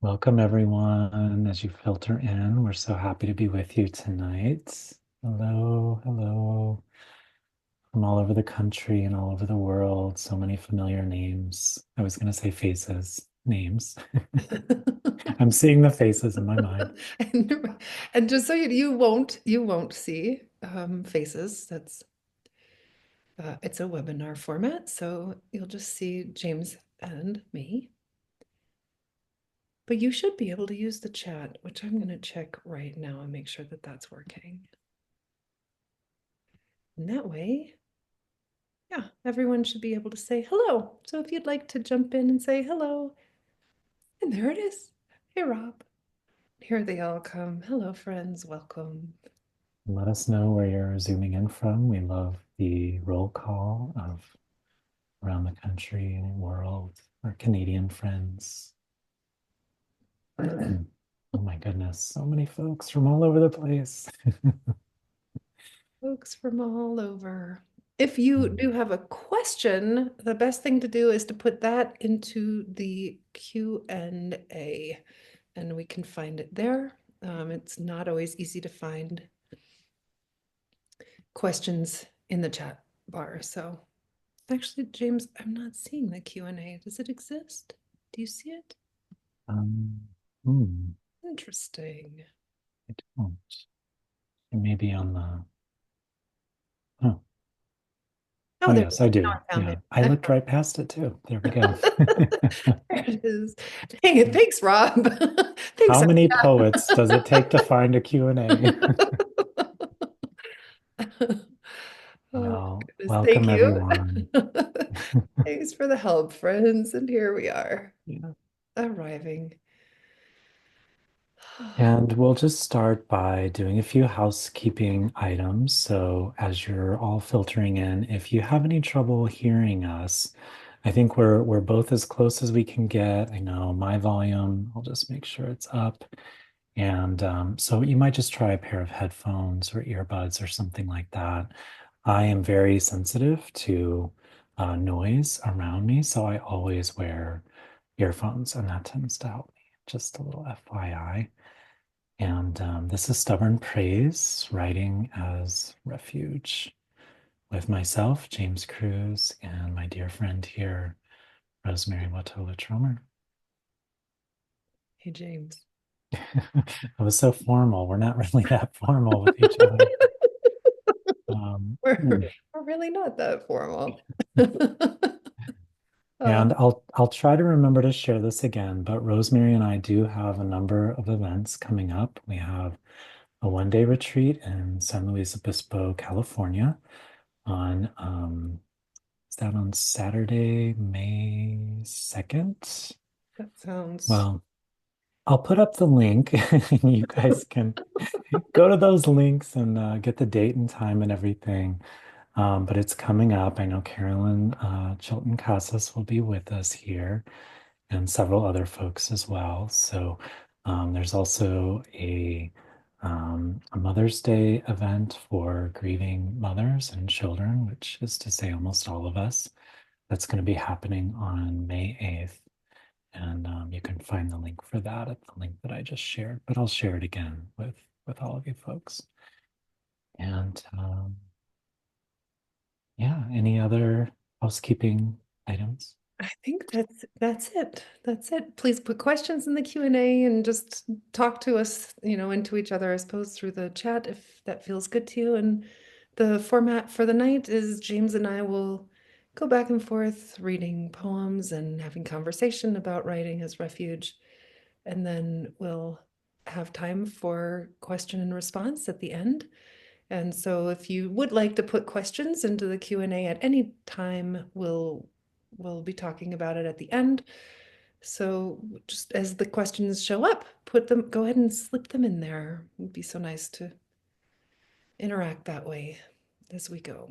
Welcome, everyone, as you filter in. We're so happy to be with you tonight. Hello, hello, from all over the country and all over the world. So many familiar names. I was going to say faces, names. I'm seeing the faces in my mind. and, and just so you won't see faces. It's a webinar format, so you'll just see James and me. But you should be able to use the chat, which I'm going to check right now and make sure that that's working. And that way, yeah, everyone should be able to say hello. So if you'd like to jump in and say hello, and there it is. Hey, Rob. Here they all come. Hello, friends. Welcome. Let us know where you're zooming in from. We love the roll call of around the country and world, our Canadian friends. Oh my goodness, so many folks from all over the place. Folks from all over. If you do have a question, the best thing to do is to put that into the Q&A and we can find it there. It's not always easy to find questions in the chat bar. So actually, James, I'm not seeing the Q&A. Does it exist? Do you see it? Um, hmm, Interesting. I don't. It may be on the. Oh, Oh, oh there it yes, is. I Now do. I found Yeah, it. I I looked found right past it too. There we go. There it is. Dang it. Thanks, Rob. Thanks, How many Anita. poets does it take to find a Q&A? Oh Well, my goodness. Thank welcome you. everyone. Thanks for the help, friends. And here we are Yeah. arriving. And we'll just start by doing a few housekeeping items. So, as you're all filtering in, if you have any trouble hearing us, I think we're both as close as we can get. I know my volume, I'll just make sure it's up. And so you might just try a pair of headphones or earbuds or something like that. I am very sensitive to noise around me, so I always wear earphones, and that tends to help me. Just a little FYI. And this is Stubborn Praise, writing as Refuge with myself, James Cruz, and my dear friend here, Rosemerry Wahtola Trommer. Hey, James. I was so formal. We're not really that formal with each other. We're, Hmm. we're really not that formal. Uh, And I'll try to remember to share this again, but Rosemary and I do have a number of events coming up. We have a one-day retreat in San Luis Obispo, California on is that on Saturday, May 2nd? that sounds. Well, I'll put up the link and you guys can go to those links and get the date and time and everything. But it's coming up. I know Carolyn Chilton Casas will be with us here and several other folks as well. So there's also a Mother's Day event for grieving mothers and children, which is to say almost all of us. That's going to be happening on May 8th. And you can find the link for that at the link that I just shared, but I'll share it again with all of you folks. And yeah, any other housekeeping items? I think that's it. That's it. Please put questions in the Q&A and just talk to us, into each other, I suppose, through the chat if that feels good to you. And the format for the night is James and I will go back and forth reading poems and having conversation about writing as refuge. And then we'll have time for question and response at the end. And so if you would like to put questions into the Q&A at any time, we'll be talking about it at the end. So just as the questions show up, go ahead and slip them in there. It'd be so nice to interact that way as we go.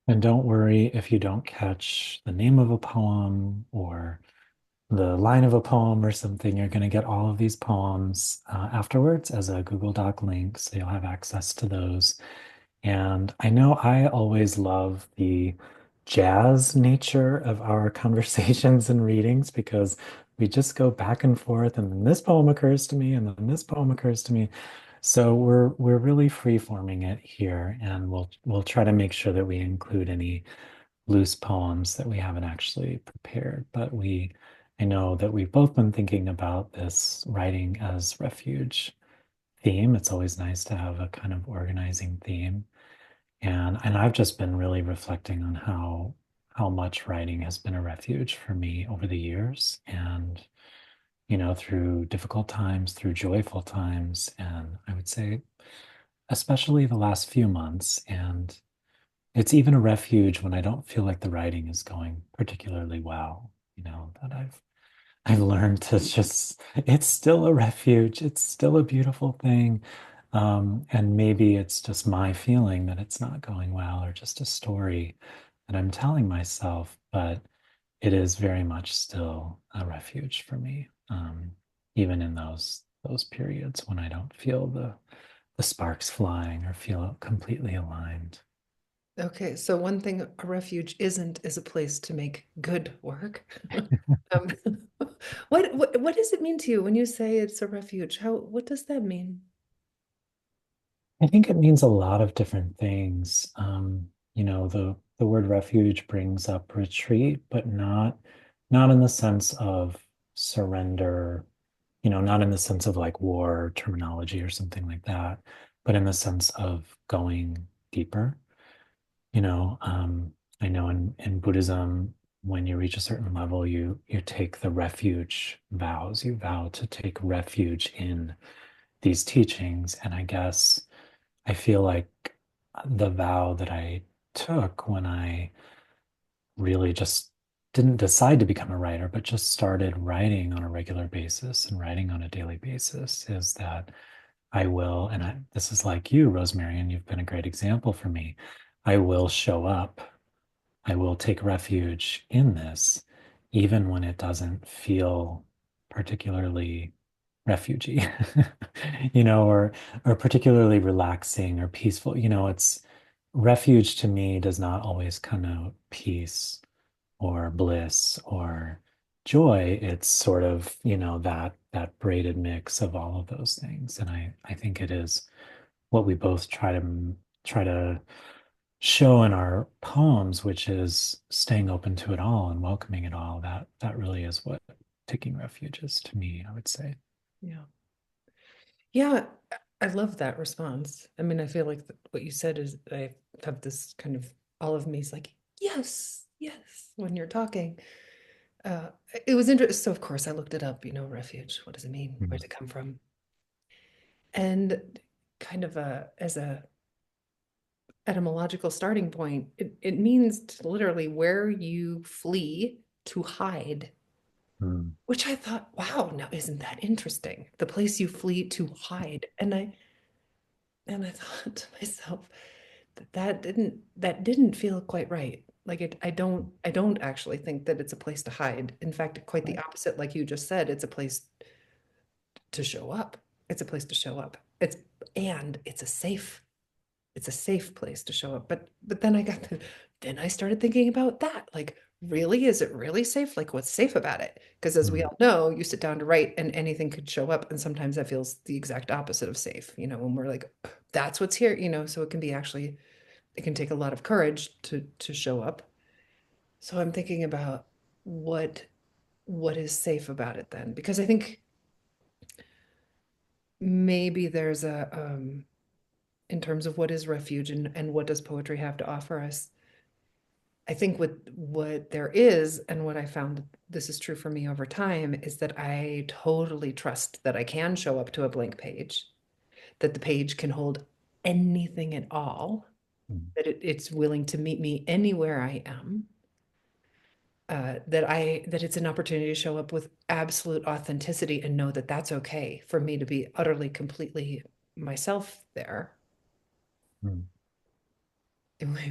And don't worry if you don't catch the name of a poem or the line of a poem or something. You're going to get all of these poems afterwards as a Google Doc link, so you'll have access to those. And I know I always love the jazz nature of our conversations and readings because we just go back and forth, and then this poem occurs to me, and then this poem occurs to me. So we're really free forming it here, and we'll try to make sure that we include any loose poems that we haven't actually prepared. But I know that we've both been thinking about this writing as refuge theme. It's always nice to have a kind of organizing theme. And I've just been really reflecting on how much writing has been a refuge for me over the years. And, through difficult times, through joyful times, and I would say especially the last few months. And it's even a refuge when I don't feel like the writing is going particularly well, that I've learned to just, it's still a refuge. It's still a beautiful thing. And maybe it's just my feeling that it's not going well or just a story that I'm telling myself, but it is very much still a refuge for me. Even in those periods when I don't feel the sparks flying or feel completely aligned. Okay, so one thing a refuge isn't is a place to make good work. Um, what does it mean to you when you say it's a refuge? What does that mean? I think it means a lot of different things. The word refuge brings up retreat, but not in the sense of surrender, not in the sense of like war terminology or something like that, but in the sense of going deeper. You know, I know in Buddhism, when you reach a certain level, you take the refuge vows. You vow to take refuge in these teachings. And I guess I feel like the vow that I took when I really just didn't decide to become a writer, but just started writing on a regular basis and writing on a daily basis is that I will, and this is like you, Rosemary, and you've been a great example for me. I will show up. I will take refuge in this, even when it doesn't feel particularly refugee, or particularly relaxing or peaceful. It's refuge to me does not always connote peace or bliss or joy. It's sort of, that braided mix of all of those things. And I think it is what we both try to show in our poems, which is staying open to it all and welcoming it all. That really is what taking refuge is to me, I would say. Yeah. Yeah, I love that response. I mean, I feel like what you said is I have this kind of all of me is like, yes, yes, when you're talking. Uh, it was interesting. So, of course, I looked it up, refuge. What does it mean? Where Mm, does it come from? And kind of as a etymological starting point, it means to literally where you flee to hide, mm, which I thought, wow, now isn't that interesting? The place you flee to hide. And I thought to myself that didn't feel quite right. Like I don't actually think that it's a place to hide. In fact, quite the right. opposite, like you just said, it's a place to show up. It's a place to show up. And it's a safe place to show up. But then I started thinking about that. Like, really, is it really safe? Like, what's safe about it? Because as we Mm, all know, you sit down to write and anything could show up. And sometimes that feels the exact opposite of safe, when we're like, that's what's here, so it can be actually, it can take a lot of courage to show up. So I'm thinking about what what is safe about it then? Because I think maybe there's in terms of what is refuge and what does poetry have to offer us. I think what there is, and what I found this is true for me over time, is that I totally trust that I can show up to a blank page, that the page can hold anything at all, mm, that it's willing to meet me anywhere I am, that it's an opportunity to show up with absolute authenticity and know that that's okay for me to be utterly, completely myself there. mm,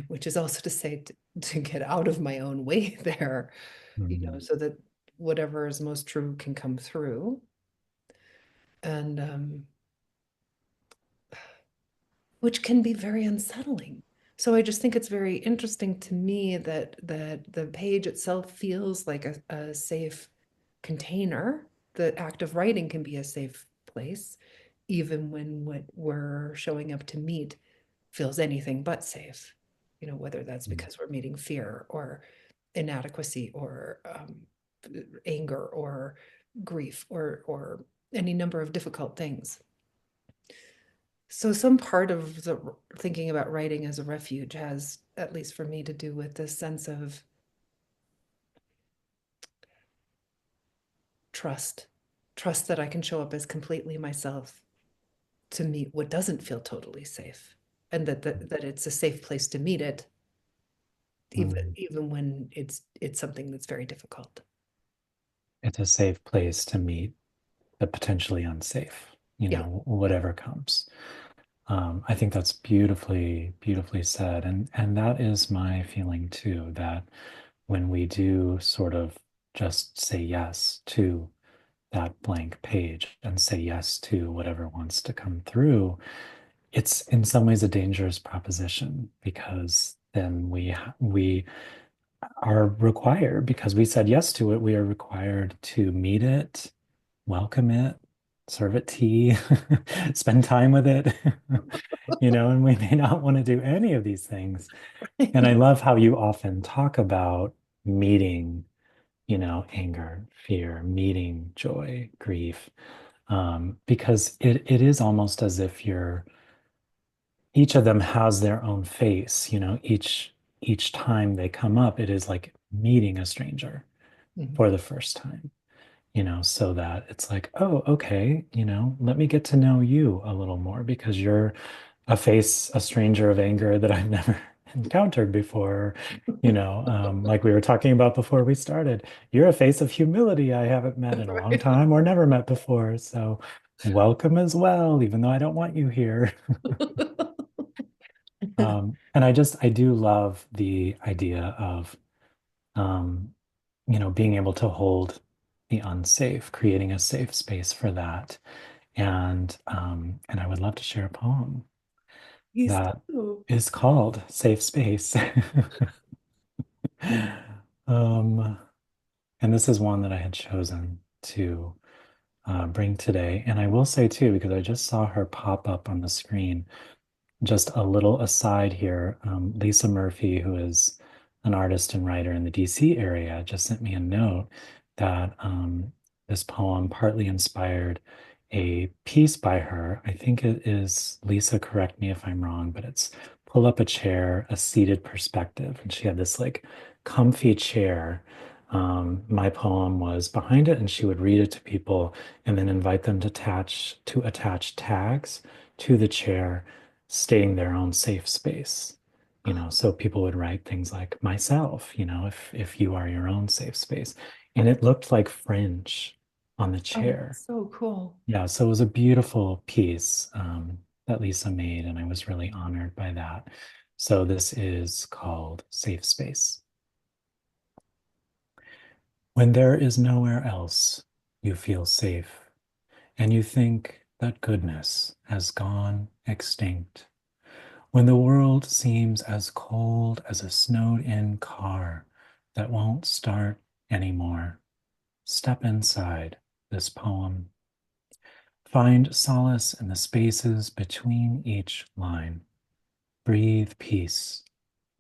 Which is also to say to get out of my own way there, mm, so that whatever is most true can come through. And which can be very unsettling. So I just think it's very interesting to me that the page itself feels like a safe container. The act of writing can be a safe place, even when what we're showing up to meet feels anything but safe. Whether that's Mm. because we're meeting fear or inadequacy or anger or grief or any number of difficult things. So some part of the thinking about writing as a refuge has, at least for me, to do with this sense of trust. Trust that I can show up as completely myself to meet what doesn't feel totally safe, and that it's a safe place to meet it, Mm. even when it's something that's very difficult. It's a safe place to meet the potentially unsafe, Yeah. whatever comes. I think that's beautifully, beautifully said. And that is my feeling too, that when we do sort of just say yes to that blank page and say yes to whatever wants to come through, it's in some ways a dangerous proposition because then we are required, because we said yes to it, we are required to meet it, welcome it, serve it tea, spend time with it, and we may not want to do any of these things. And I love how you often talk about meeting, anger, fear, meeting joy, grief, because it is almost as if each of them has their own face, each time they come up, it is like meeting a stranger Mhm. for the first time, so that it's like, oh, okay, let me get to know you a little more because you're a stranger of anger that I've never encountered before. Like we were talking about before we started, you're a face of humility I haven't met in a long Right. time or never met before. So welcome as well, even though I don't want you here. And I do love the idea of, um, being able to hold the unsafe, creating a safe space for that. And I would love to share a poem Please that do. is called Safe Space. Um, and this is one that I had chosen to bring today. And I will say too, because I just saw her pop up on the screen, just a little aside here. Lisa Murphy, who is an artist and writer in the DC area, just sent me a note that this poem partly inspired a piece by her. I think it is, Lisa, correct me if I'm wrong, but it's Pull Up a Chair, a Seated Perspective. And she had this like comfy chair. My poem was behind it, and she would read it to people and then invite them to attach tags to the chair stating their own safe space. So people would write things like myself, if you are your own safe space. And it looked like fringe on the Oh, chair. that's so cool. Yeah, so it was a beautiful piece that Lisa made, and I was really honored by that. So this is called Safe Space. When there is nowhere else you feel safe, and you think that goodness has gone extinct. When the world seems as cold as a snowed-in car that won't start anymore, step inside this poem. Find solace in the spaces between each line. Breathe peace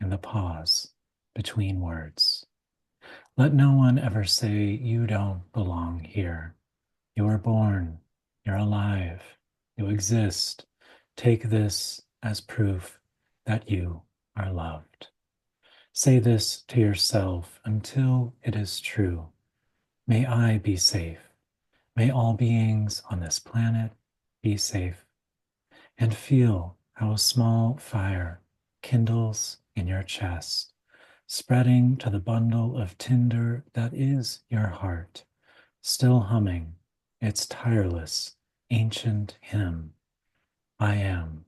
in the pause between words. Let no one ever say you don't belong here. You were born, you're alive, you exist. Take this as proof that you are loved. Say this to yourself until it is true. May I be safe. May all beings on this planet be safe. And feel how a small fire kindles in your chest, spreading to the bundle of tinder that is your heart, still humming its tireless, ancient hymn. I am,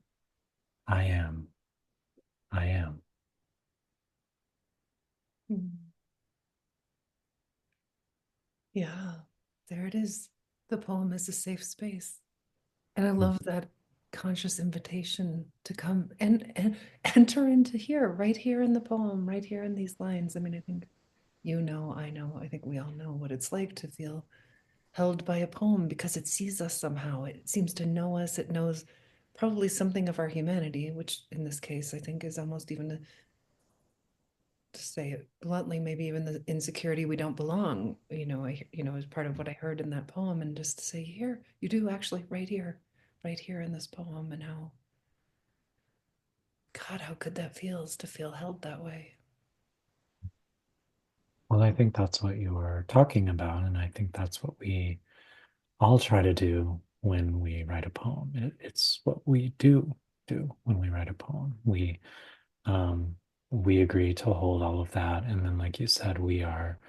I am, I am. Mm. Yeah, there it is. The poem is a safe space. And I love that conscious invitation to come and enter into here, right here in the poem, right here in these lines. I mean, I think You know, I know, I think we all know what it's like to feel held by a poem because it sees us somehow. It seems to know us. It knows probably something of our humanity, which in this case, I think is almost even to say it bluntly, maybe even the insecurity we don't belong, as part of what I heard in that poem. And just to say, here, you do actually right here in this poem, and how, God, how good that feels to feel held that way. Well, I think that's what you were talking about, and I think that's what we all try to do when we write a poem. It's what we do when we write a poem. Um, we agree to hold all of that, and then, like you said, we are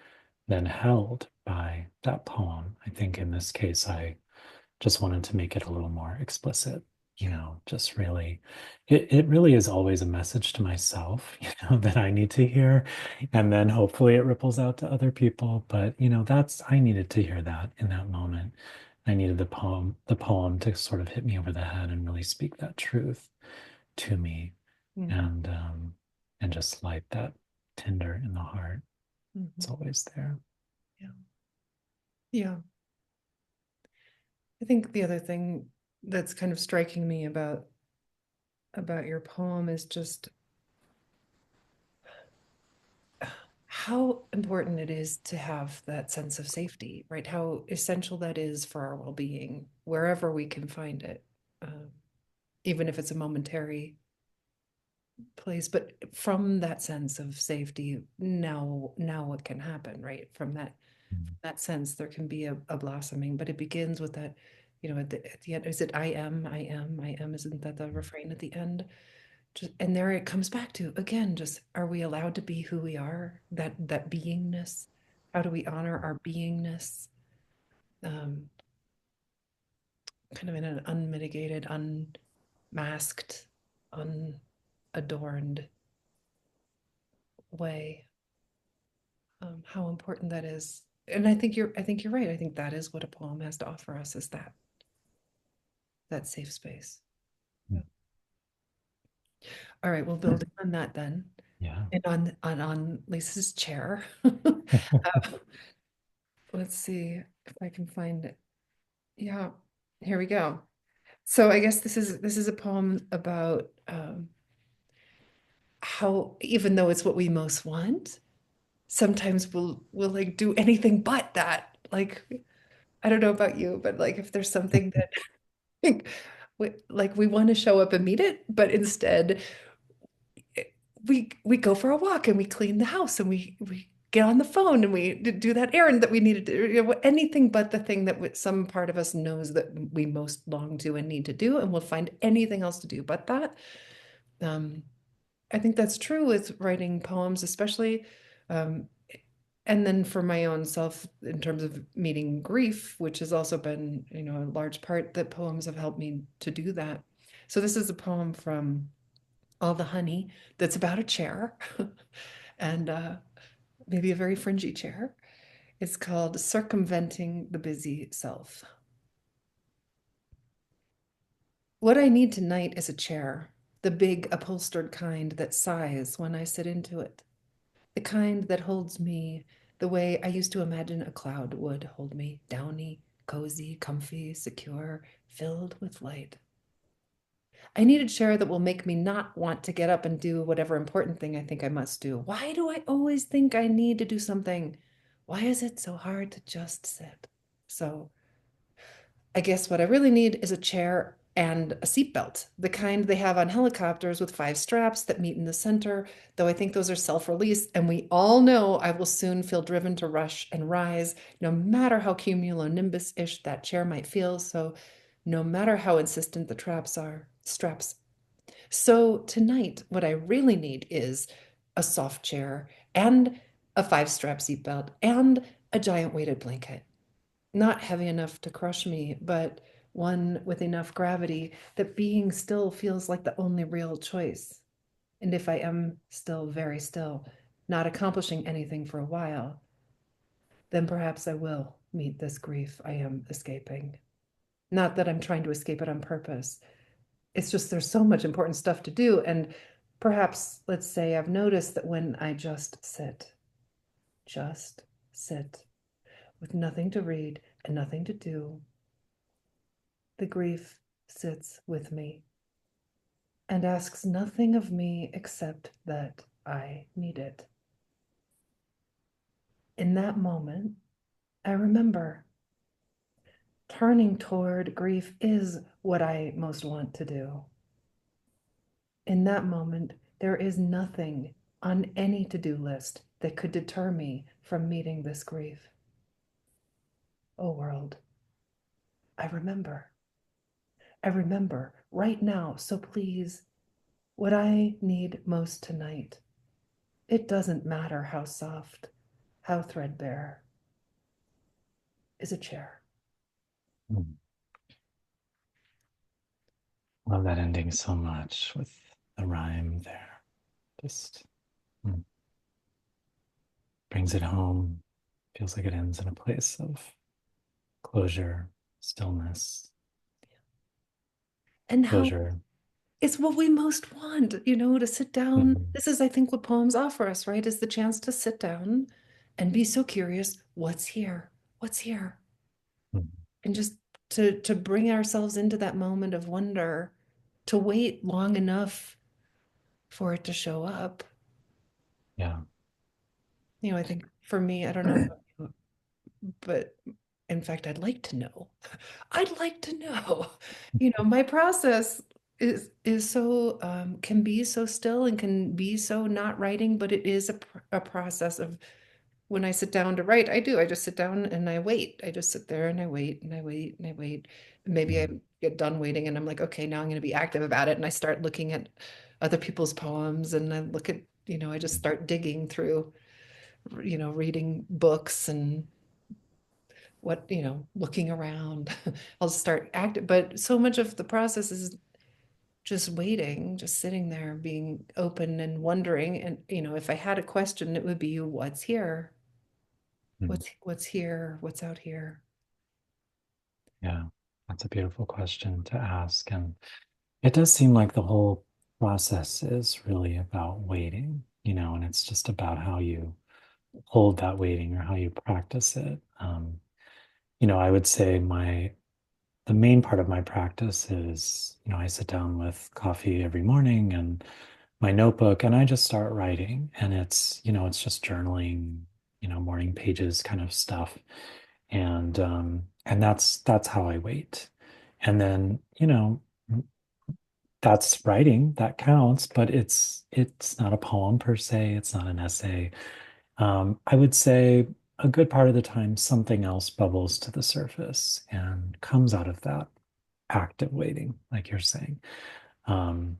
then held by that poem. I think in this case, I just wanted to make it a little more explicit, Yeah. just really, it really is always a message to myself, that I need to hear. And then hopefully it ripples out to other people. But, I needed to hear that in that moment. I needed the poem to sort of hit me over the head and really speak that truth to me, Mhm. and just light that tinder in the heart. It's Mhm. always there. Yeah. Yeah. I think the other thing that's kind of striking me about your poem is just how important it is to have that sense of safety, right? How essential that is for our well-being, wherever we can find it, um, even if it's a momentary place. But from that sense of safety, now what can happen, right? From that sense, there can be a blossoming, but it begins with that, at the end, is it I am, isn't that the refrain at the end? Just, and there it comes back to again, just are we allowed to be who we are? That beingness. How do we honor our beingness? Um, Kind of in an unmitigated, unmasked, unadorned way. How important that is. And I think you're right. I think that is what a poem has to offer us, is that safe space. Mm. Yeah. All right, we'll build on that then. Yeah. And on Lisa's chair. Let's see if I can find it. Yeah, here we go. So I guess this is a poem about how, even though it's what we most want, sometimes we'll like do anything but that. Like, I don't know about you, but like if there's something that we want to show up and meet it, but instead we go for a walk and we clean the house and we get on the phone and we do that errand that we needed to do, anything but the thing that some part of us knows that we most long to and need to do, and we'll find anything else to do but that. um, I think that's true with writing poems, especially. um, and then for my own self, in terms of meeting grief, which has also been, a large part that poems have helped me to do that. So this is a poem from All the Honey that's about a chair, and maybe a very fringy chair. It's called Circumventing the Busy Self. What I need tonight is a chair, the big upholstered kind that sighs when I sit into it, the kind that holds me the way I used to imagine a cloud would hold me, downy, cozy, comfy, secure, filled with light. I need a chair that will make me not want to get up and do whatever important thing I think I must do. Why do I always think I need to do something? Why is it so hard to just sit? So I guess what I really need is a chair and a seatbelt, the kind they have on helicopters with 5 straps that meet in the center, though I think those are self-release, and we all know I will soon feel driven to rush and rise, no matter how cumulonimbus-ish that chair might feel. So no matter how insistent the straps. So tonight, what I really need is a soft chair and a 5 strap seatbelt and a giant weighted blanket. Not heavy enough to crush me, but one with enough gravity that being still feels like the only real choice. And if I am still very still, not accomplishing anything for a while, then perhaps I will meet this grief I am escaping. Not that I'm trying to escape it on purpose. It's just there's so much important stuff to do. And perhaps, let's say, I've noticed that when I just sit, just sit with nothing to read and nothing to do. The grief sits with me and asks nothing of me except that I need it. In that moment, I remember turning toward grief is what I most want to do. In that moment, there is nothing on any to do list that could deter me from meeting this grief. Oh, world, I remember. I remember right now. So please, what I need most tonight, it doesn't matter how soft, how threadbare, is a chair. Mm. Love that ending so much with the rhyme there. Just brings it home. Feels like it ends in a place of closure, stillness, And how closure. it's what we most want, to sit down. Mhm. This is, I think, what poems offer us, right? Is the chance to sit down and be so curious, what's here? What's here? Mhm. And just to bring ourselves into that moment of wonder, to wait long enough for it to show up. Yeah. I think for me, I don't know about you, but in fact, I'd like to know. I'd like to know. My process is so can be so still and can be so not writing, but it is a process of when I sit down to write, I do. I just sit down and I wait. I just sit there and I wait and I wait and I wait. Maybe I Mhm. get done waiting and I'm like, okay, now I'm going to be active about it. And I start looking at other people's poems and I look at, I just start digging through, reading books and what, looking around. I'll start acting, but so much of the process is just waiting, just sitting there, being open and wondering. And, if I had a question, it would be, what's here? Mhm. What's here? What's out here? Yeah. That's a beautiful question to ask. And it does seem like the whole process is really about waiting, and it's just about how you hold that waiting or how you practice it. I would say the main part of my practice is, I sit down with coffee every morning and my notebook and I just start writing. And it's just journaling, morning pages kind of stuff. And that's how I wait. And then, that's writing, that counts, but it's not a poem per se, it's not an essay. I would say a good part of the time something else bubbles to the surface and comes out of that active waiting, like you're saying. Um,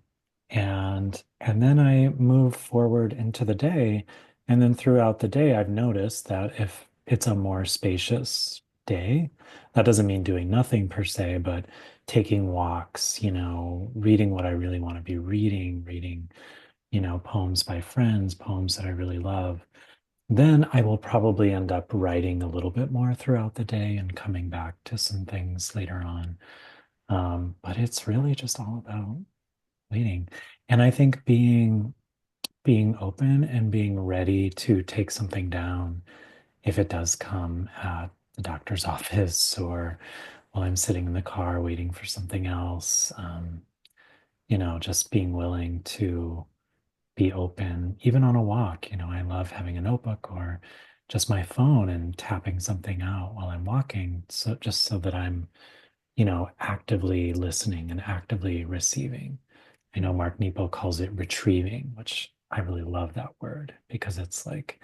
and then I move forward into the day, and then throughout the day, I've noticed that if it's a more spacious day, that doesn't mean doing nothing per se, but taking walks, reading what I really want to be reading, poems by friends, poems that I really love. Then I will probably end up writing a little bit more throughout the day and coming back to some things later on. But it's really just all about waiting. And I think being open and being ready to take something down if it does come at the doctor's office or while I'm sitting in the car waiting for something else. Just being willing to be open, even on a walk. I love having a notebook or just my phone and tapping something out while I'm walking. So just so that I'm, actively listening and actively receiving. I know Mark Nepo calls it retrieving, which I really love that word because it's like,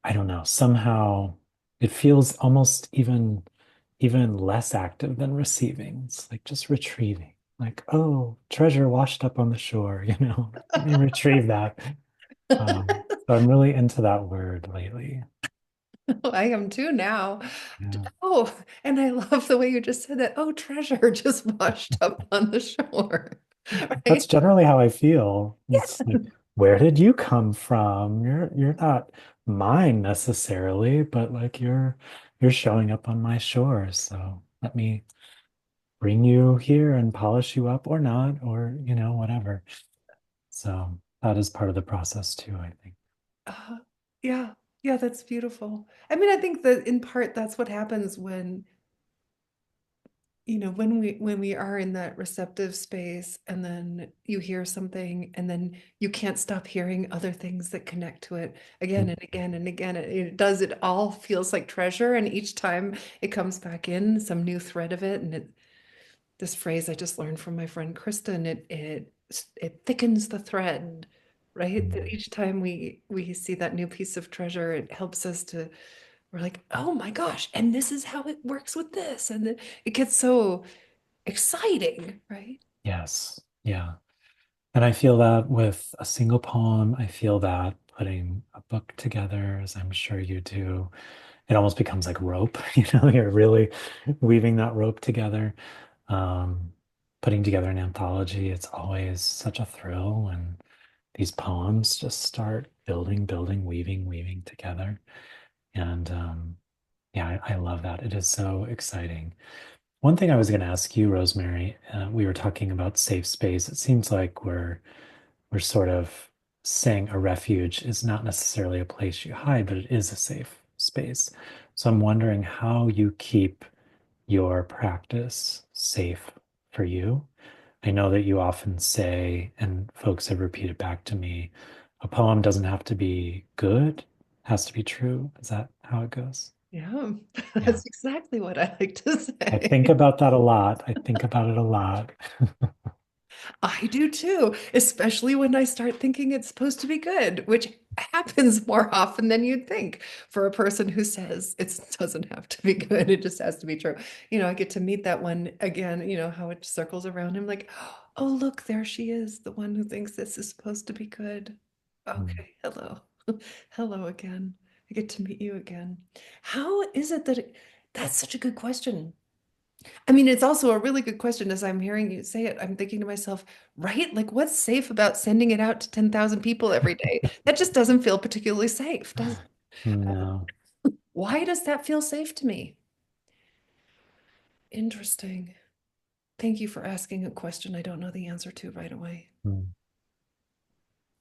I don't know, somehow it feels almost even less active than receiving. It's like just retrieving. Like, oh, treasure washed up on the shore, let me retrieve that. So I'm really into that word lately. I am too now. Yeah. Oh, and I love the way you just said that. Oh, treasure just washed up on the shore. That's Right? generally how I feel. It's like, where did you come from? You're not mine necessarily, but like you're showing up on my shore. So let me bring you here and polish you up or not, or whatever. So that is part of the process too, I think. Uh, yeah. Yeah, that's beautiful. I mean, I think that in part that's what happens when, when we are in that receptive space and then you hear something and then you can't stop hearing other things that connect to it again and again and again. It all feels like treasure, and each time it comes back in some new thread of it, and this phrase I just learned from my friend Kristen, it thickens the thread, right? That Mm. each time we see that new piece of treasure, it helps us to, we're like, oh my gosh, and this is how it works with this. And then it gets so exciting, right? Yes. Yeah. And I feel that with a single poem. I feel that putting a book together, as I'm sure you do, it almost becomes like rope. You're really weaving that rope together. Um, Putting together an anthology, it's always such a thrill when these poems just start building, building, weaving, weaving together. And yeah, I love that. It is so exciting. One thing I was going to ask you, Rosemary, we were talking about safe space. It seems like we're sort of saying a refuge is not necessarily a place you hide, but it is a safe space. So I'm wondering how you keep your practice safe for you. I know that you often say, and folks have repeated back to me, a poem doesn't have to be good, it has to be true. Is that how it goes? Yeah, Yeah. that's exactly what I like to I think say. about that a lot. I think about it a lot. I do too, especially when I start thinking it's supposed to be good, which happens more often than you'd think for a person who says it doesn't have to be good, it just has to be true. I get to meet that one again, how it circles around him like, oh, look, there she is, the one who thinks this is supposed to be good. Mm, Okay, hello. Hello again. I get to meet you again. How is it that that's such a good question? I mean, it's also a really good question as I'm hearing you say it. I'm thinking to myself, right? Like, what's safe about sending it out to 10,000 people every day? That just doesn't feel particularly safe, does it? no. Why does that feel safe to me? Interesting. Thank you for asking a question I don't know the answer to right away. Mm.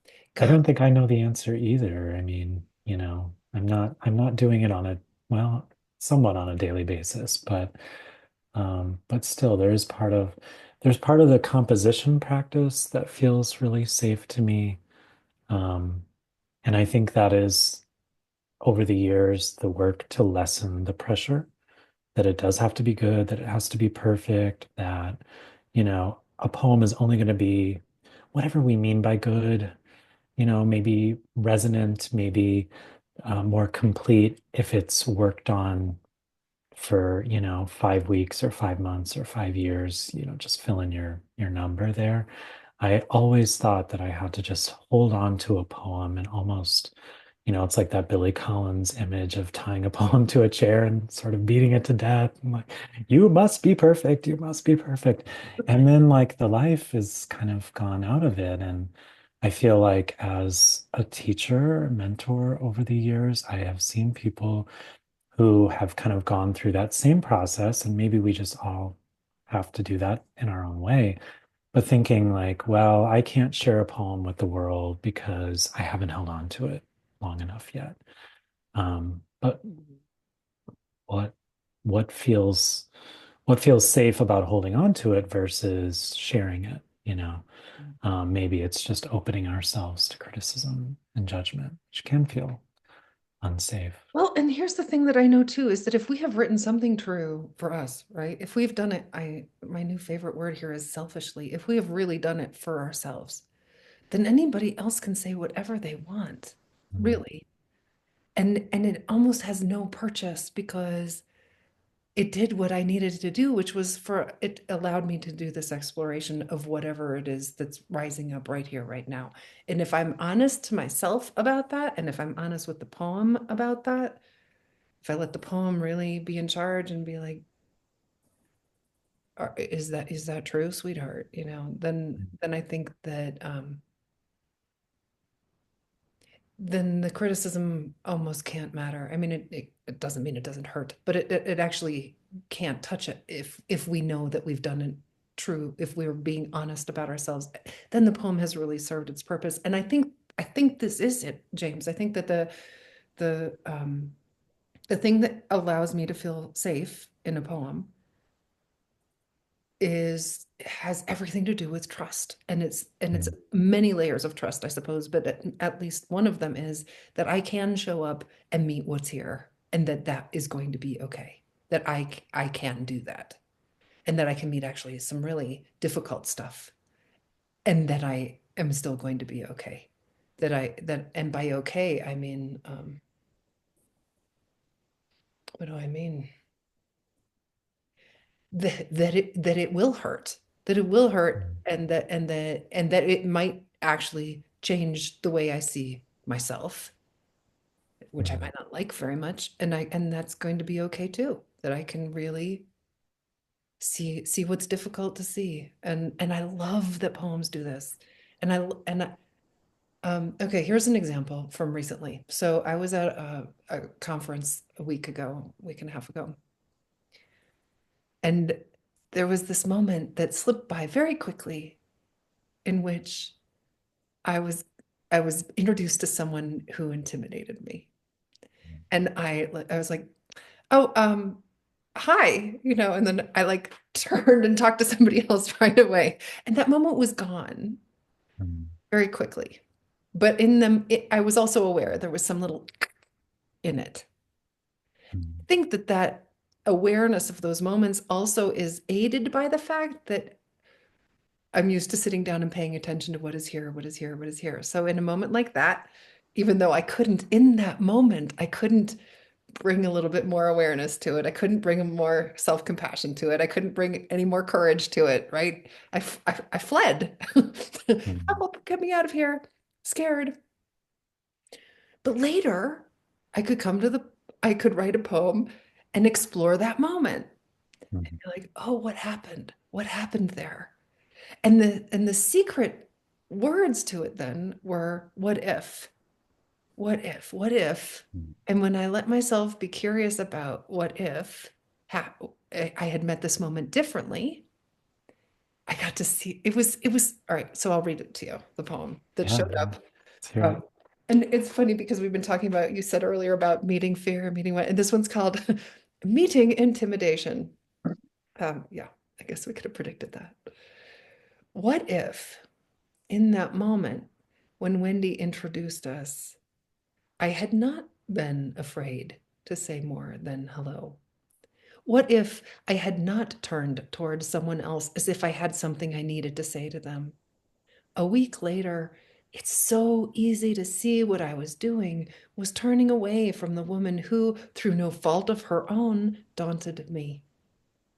I God, don't think I know the answer either. I mean, I'm not doing it on a, well, somewhat on a daily basis, but still there's part of the composition practice that feels really safe to me. Um, and I think that is over the years the work to lessen the pressure that it does have to be good, that it has to be perfect, that, a poem is only going to be whatever we mean by good, maybe resonant, maybe more complete if it's worked on for, 5 weeks or 5 months or 5 years, just fill in your number there. I always thought that I had to just hold on to a poem and almost, it's like that Billy Collins image of tying a poem to a chair and sort of beating it to death. I'm like, you must be perfect, you must be perfect. And then like the life is kind of gone out of it. And I feel like as a teacher, mentor over the years, I have seen people who have kind of gone through that same process, and maybe we just all have to do that in our own way. But thinking like, well, I can't share a poem with the world because I haven't held on to it long enough yet. But what what feels what feels safe about holding on to it versus sharing it, maybe it's just opening ourselves to criticism and judgment, which can feel unsafe. well, and here's the thing that I know too is that if we have written something true for us, right? If we've done it, my new favorite word here is selfishly. If we have really done it for ourselves, then anybody else can say whatever they want, Mm, really. And it almost has no purchase because it did what I needed to do, which was for it allowed me to do this exploration of whatever it is that's rising up right here, right now. And if I'm honest to myself about that, and if I'm honest with the poem about that, if I let the poem really be in charge and be like, is that true, sweetheart? Then I think that then the criticism almost can't matter. I mean, it doesn't mean it doesn't hurt, but it actually can't touch it if we know that we've done it true, if we're being honest about ourselves, then the poem has really served its purpose. And I think this is it, James. I think that the thing that allows me to feel safe in a poem is has everything to do with trust, and it's Mm, many layers of trust, I suppose, but at least one of them is that I can show up and meet what's here, and that that is going to be okay, that I can do that, and that I can meet actually some really difficult stuff, and that I am still going to be okay, that and by okay I mean, what do I mean? That it will hurt, that it will hurt, mm, and that it might actually change the way I see myself, which I mm, might not like very much, and that's going to be okay too, that I can really see what's difficult to see, and I love that poems do this. Okay, here's an example from recently. So I was at a conference a week and a half ago, and there was this moment that slipped by very quickly in which I was I was introduced to someone who intimidated me. And I was like, "Oh, hi," and then I like turned and talked to somebody else right away. And that moment was gone mm, very quickly. But in them, I was also aware there was some little in it. mm, I think that awareness of those moments also is aided by the fact that I'm used to sitting down and paying attention to what is here, what is here, what is here. So in a moment like that, even though I couldn't, in that moment, I couldn't bring a little bit more awareness to it. I couldn't bring more self-compassion to it. I couldn't bring any more courage to it, right? I fled. mm, Oh, get me out of here. Scared. But later, I could come to the, I could write a poem and explore that moment. mm, You're like, oh, what happened? What happened there? And the secret words to it then were, what if? What if? What if? mm. And when I let myself be curious about what if I had met this moment differently, I got to see it was all right. So I'll read it to you, the poem that Yeah, showed yeah. up. Let's hear it. Um, and it's funny because we've been talking about, you said earlier about meeting fear, meeting what, and this one's called Meeting Intimidation. Yeah, I guess we could have predicted that. What if in that moment when Wendy introduced us, I had not been afraid to say more than hello? What if I had not turned towards someone else as if I had something I needed to say to them? A week later, it's so easy to see what I was doing was turning away from the woman who, through no fault of her own, daunted me.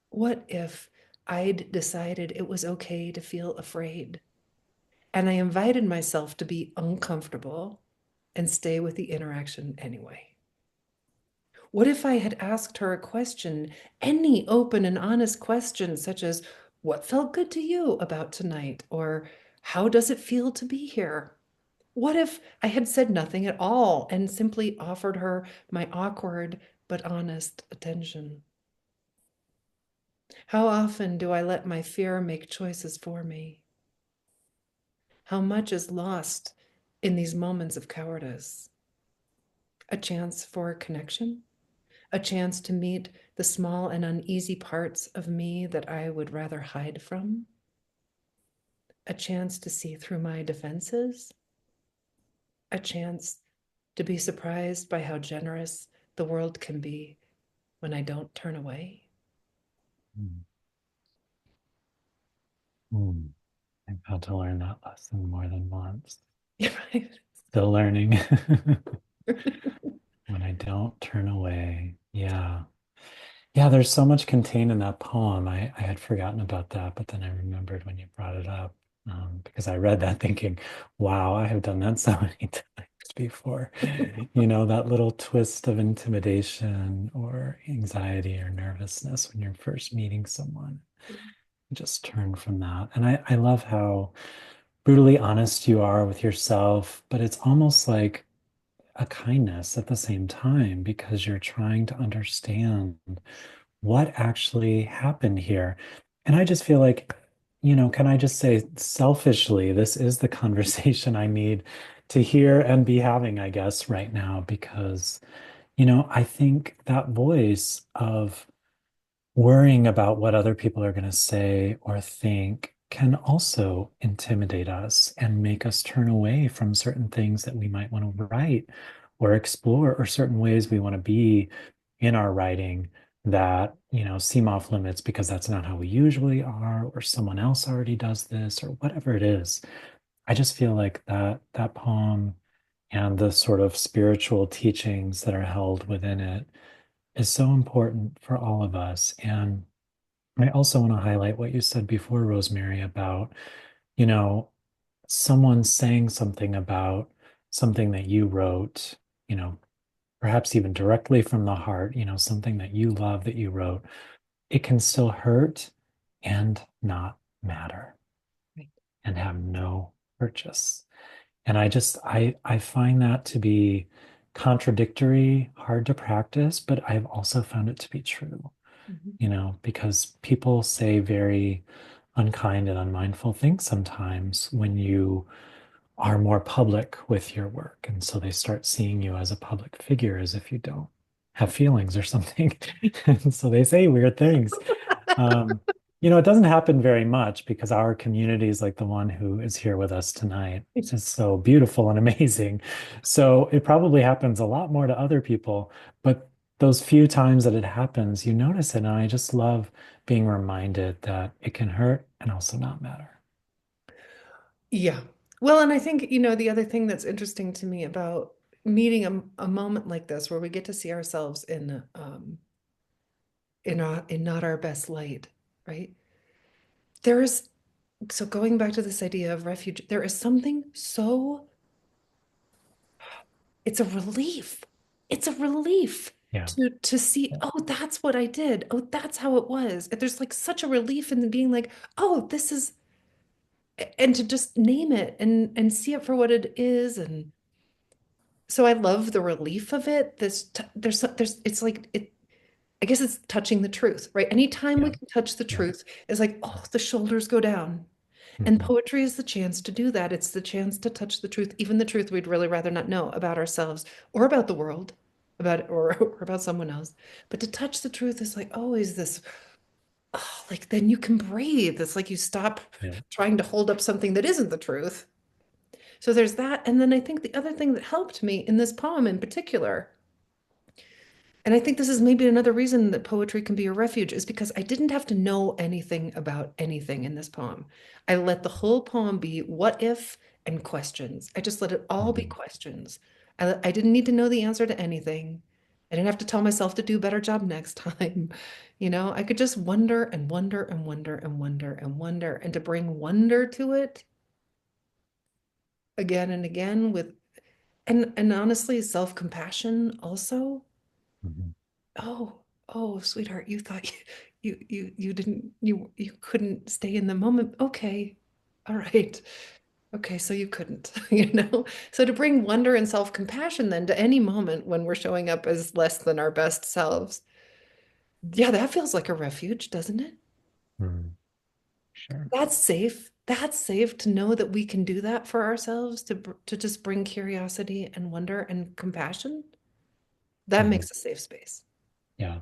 What if I'd decided it was okay to feel afraid? And I invited myself to be uncomfortable and stay with the interaction anyway. What if I had asked her a question, any open and honest question, such as, what felt good to you about tonight? Or how does it feel to be here? What if I had said nothing at all and simply offered her my awkward but honest attention? How often do I let my fear make choices for me? How much is lost in these moments of cowardice? A chance for connection? A chance to meet the small and uneasy parts of me that I would rather hide from? A chance to see through my defenses? A chance to be surprised by how generous the world can be when I don't turn away? Mm, mm. I've had to learn that lesson more than once. Right? Still learning. When I don't turn away. Yeah. Yeah, there's so much contained in that poem. I had forgotten about that, but then I remembered when you brought it up, because I read that thinking, wow, I have done that so many times before. That little twist of intimidation or anxiety or nervousness when you're first meeting someone. Just turn from that. And I love how brutally honest you are with yourself, but it's almost like a kindness at the same time because you're trying to understand what actually happened here. And I just feel like, can I just say selfishly, this is the conversation I need to hear and be having, I guess, right now, because, I think that voice of worrying about what other people are going to say or think can also intimidate us and make us turn away from certain things that we might want to write or explore, or certain ways we want to be in our writing that, seem off limits because that's not how we usually are, or someone else already does this, or whatever it is. I just feel like that poem and the sort of spiritual teachings that are held within it is so important for all of us. And I also want to highlight what you said before, Rosemary, about, you know, someone saying something about something that you wrote, you know, perhaps even directly from the heart, something that you love that you wrote. It can still hurt and not matter Right. and have no purchase. And I find that to be contradictory, hard to practice, but I've also found it to be true, Mhm. because people say very unkind and unmindful things sometimes when you are more public with your work. And so they start seeing you as a public figure as if you don't have feelings or something. And so they say weird things. Um, it doesn't happen very much because our community is like the one who is here with us tonight. It's just so beautiful and amazing. So it probably happens a lot more to other people, but those few times that it happens, you notice it. And I just love being reminded that it can hurt and also not matter. Yeah. Well, and I think, the other thing that's interesting to me about meeting a moment like this where we get to see ourselves in not our best light, right? There is so going back to this idea of refuge, there is something so it's a relief. It's a relief Yeah. to see, Yeah. oh, that's what I did. Oh, that's how it was. And there's like such a relief in being like, oh, this is and to just name it and see it for what it is. And so I love the relief of it. There's it's like it I guess it's touching the truth, right? Anytime we Yeah. can touch the Yeah. truth, it's like, oh, the shoulders go down. And Mhm. poetry is the chance to do that. It's the chance to touch the truth, even the truth we'd really rather not know about ourselves or about the world, or about someone else. But to touch the truth is like always this, oh, like then you can breathe. It's like you stop Yeah. trying to hold up something that isn't the truth. So there's that. And then I think the other thing that helped me in this poem in particular, and I think this is maybe another reason that poetry can be a refuge, is because I didn't have to know anything about anything in this poem. I let the whole poem be what if and questions. I just let it all be Mhm. questions. I didn't need to know the answer to anything. I didn't have to tell myself to do a better job next time. I could just wonder and wonder and wonder and wonder and wonder, and to bring wonder to it again and again with and honestly self-compassion also. Mhm. Oh, oh, sweetheart, you thought you didn't you couldn't stay in the moment. Okay. All right. Okay, so you couldn't, you know? So to bring wonder and self-compassion then to any moment when we're showing up as less than our best selves. Yeah, that feels like a refuge, doesn't it? Mhm. Sure. That's safe. That's safe to know that we can do that for ourselves to just bring curiosity and wonder and compassion. That Mhm. makes a safe space. Yeah.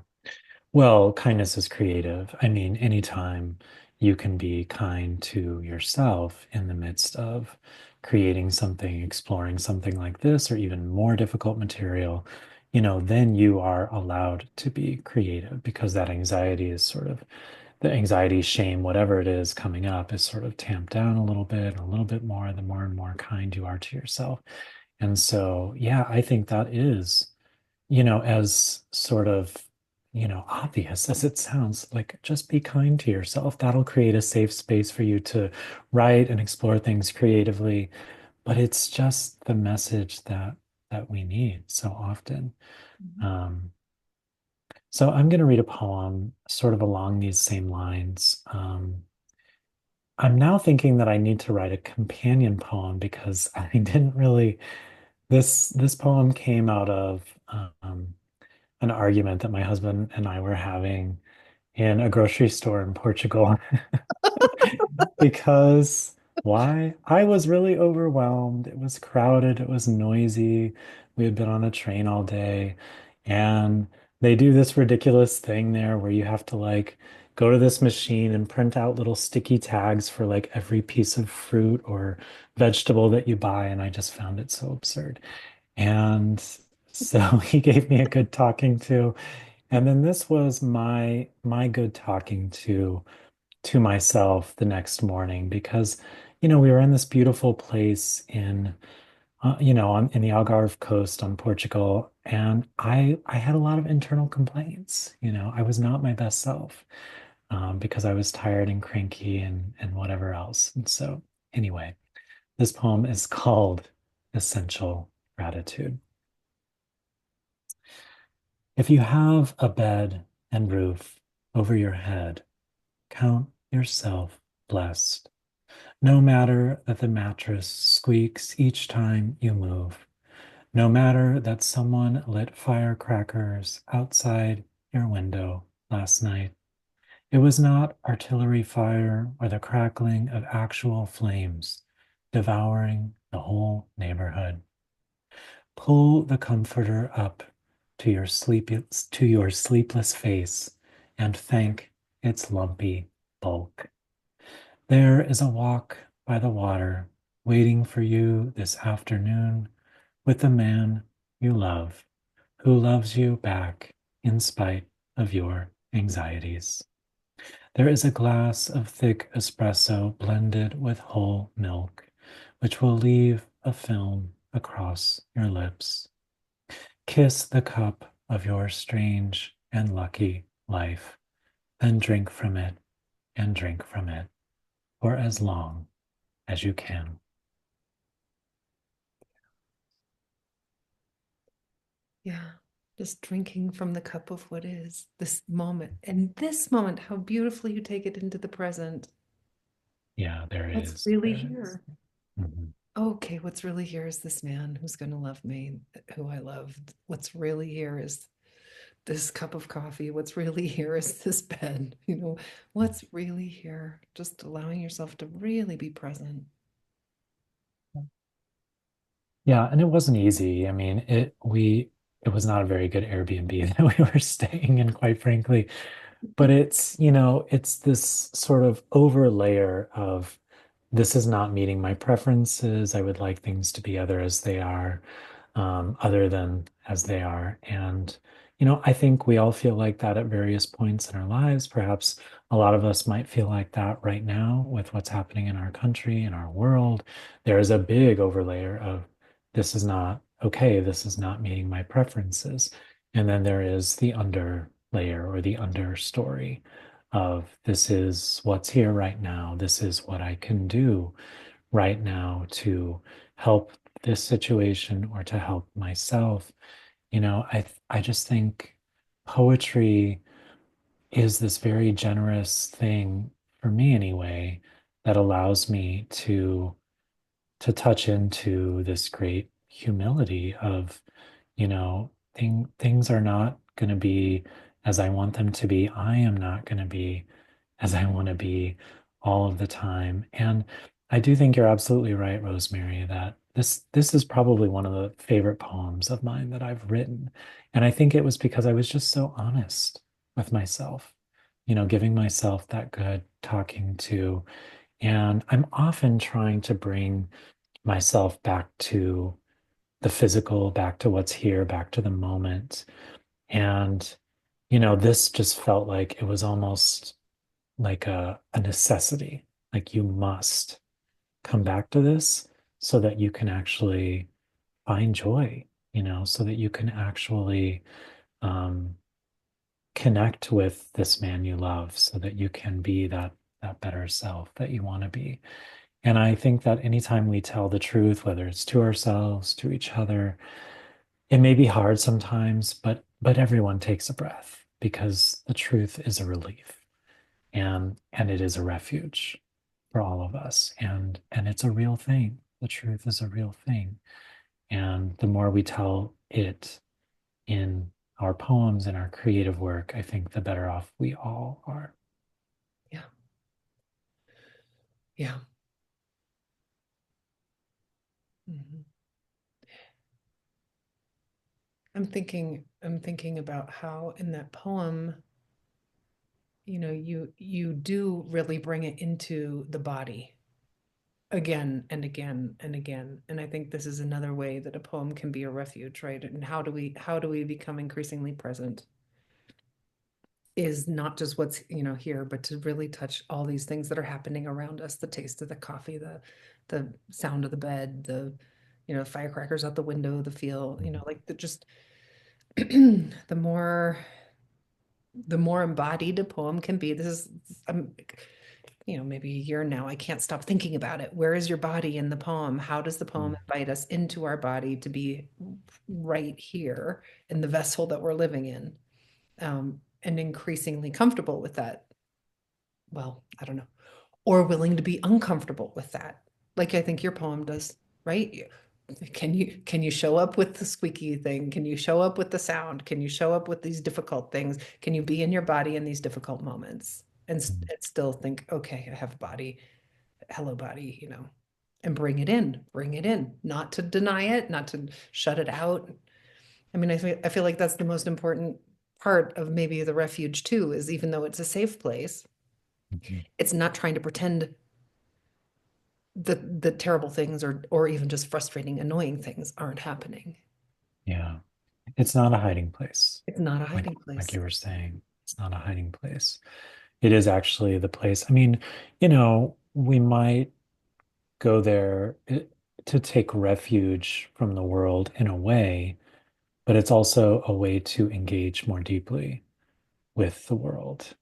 Well, kindness is creative. I mean, anytime you can be kind to yourself in the midst of creating something, exploring something like this, or even more difficult material, then you are allowed to be creative because that anxiety is sort of the anxiety, shame, whatever it is coming up is sort of tamped down a little bit more, the more and more kind you are to yourself. And so, yeah, I think that is as sort of, obvious as it sounds, like just be kind to yourself. That'll create a safe space for you to write and explore things creatively. But it's just the message that we need so often. Mhm. Um, so I'm going to read a poem sort of along these same lines. I'm now thinking that I need to write a companion poem because I didn't really. This poem came out of an argument that my husband and I were having in a grocery store in Portugal because Why? I was really overwhelmed. It was crowded, it was noisy. We had been on a train all day, and they do this ridiculous thing there where you have to like go to this machine and print out little sticky tags for like every piece of fruit or vegetable that you buy, and I just found it so absurd. And so he gave me a good talking to, and then this was my good talking to myself the next morning because, we were in this beautiful place in, in the Algarve coast on Portugal, and I had a lot of internal complaints. I was not my best self because I was tired and cranky and whatever else. And so, anyway, this poem is called Essential Gratitude. If you have a bed and roof over your head, count yourself blessed. No matter that the mattress squeaks each time you move, no matter that someone lit firecrackers outside your window last night, it was not artillery fire or the crackling of actual flames devouring the whole neighborhood. Pull the comforter up to your sleepless face and thank its lumpy bulk. There is a walk by the water waiting for you this afternoon with the man you love, who loves you back in spite of your anxieties. There is a glass of thick espresso blended with whole milk, which will leave a film across your lips. Kiss the cup of your strange and lucky life, then drink from it and drink from it for as long as you can. Yeah. Just drinking from the cup of what is this moment. And this moment, how beautifully you take it into the present. Yeah, there What's is. really There is. here? Mhm. Okay, what's really here is this man who's going to love me, who I love. What's really here is this cup of coffee. What's really here is this bed. What's really here? Just allowing yourself to really be present. Yeah, and it wasn't easy. I mean, it was not a very good Airbnb that we were staying in, quite frankly. But it's this sort of overlayer of this is not meeting my preferences. I would like things to be other than as they are. And, I think we all feel like that at various points in our lives. Perhaps a lot of us might feel like that right now with what's happening in our country, in our world. There is a big overlayer of this is not okay. This is not meeting my preferences. And then there is the under layer or the understory of this is what's here right now. This is what I can do right now to help this situation or to help myself. I just think poetry is this very generous thing for me anyway that allows me to touch into this great humility of, things are not going to be as I want them to be. I am not going to be as I want to be all of the time. And I do think you're absolutely right, Rosemary, that this is probably one of the favorite poems of mine that I've written. And I think it was because I was just so honest with myself, giving myself that good talking to. And I'm often trying to bring myself back to the physical, back to what's here, back to the moment. And, this just felt like it was almost like a necessity. Like you must come back to this so that you can actually find joy, so that you can actually um, connect with this man you love, so that you can be that better self that you want to be. And I think that anytime we tell the truth, whether it's to ourselves, to each other, it may be hard sometimes, but everyone takes a breath because the truth is a relief and it is a refuge for all of us. And it's a real thing. The truth is a real thing. And the more we tell it in our poems and our creative work, I think the better off we all are. Yeah. Yeah. Mhm. I'm thinking about how in that poem, you do really bring it into the body again and again and again. And I think this is another way that a poem can be a refuge, right? And how do we become increasingly present is not just what's, here, but to really touch all these things that are happening around us, the taste of the coffee, the sound of the bed, the firecrackers out the window, the feel, like the just the more the more embodied a poem can be. This is maybe a year now. I can't stop thinking about it. Where is your body in the poem? How does the poem invite us into our body to be right here in the vessel that we're living in? And increasingly comfortable with that. Well, I don't know. Or willing to be uncomfortable with that. Like I think your poem does, right? Can you show up with the squeaky thing? Can you show up with the sound? Can you show up with these difficult things? Can you be in your body in these difficult moments and still think, okay, I have a body, hello body, and bring it in, not to deny it, not to shut it out. I mean, I feel like that's the most important part of maybe the refuge too, is even though it's a safe place, Mhm. it's not trying to pretend the terrible things or even just frustrating, annoying things aren't happening. Yeah. It's not a hiding place. It's not a Like hiding like place. you were saying, it's not a hiding place. It is actually the place. I mean, we might go there to take refuge from the world in a way, but it's also a way to engage more deeply with the world.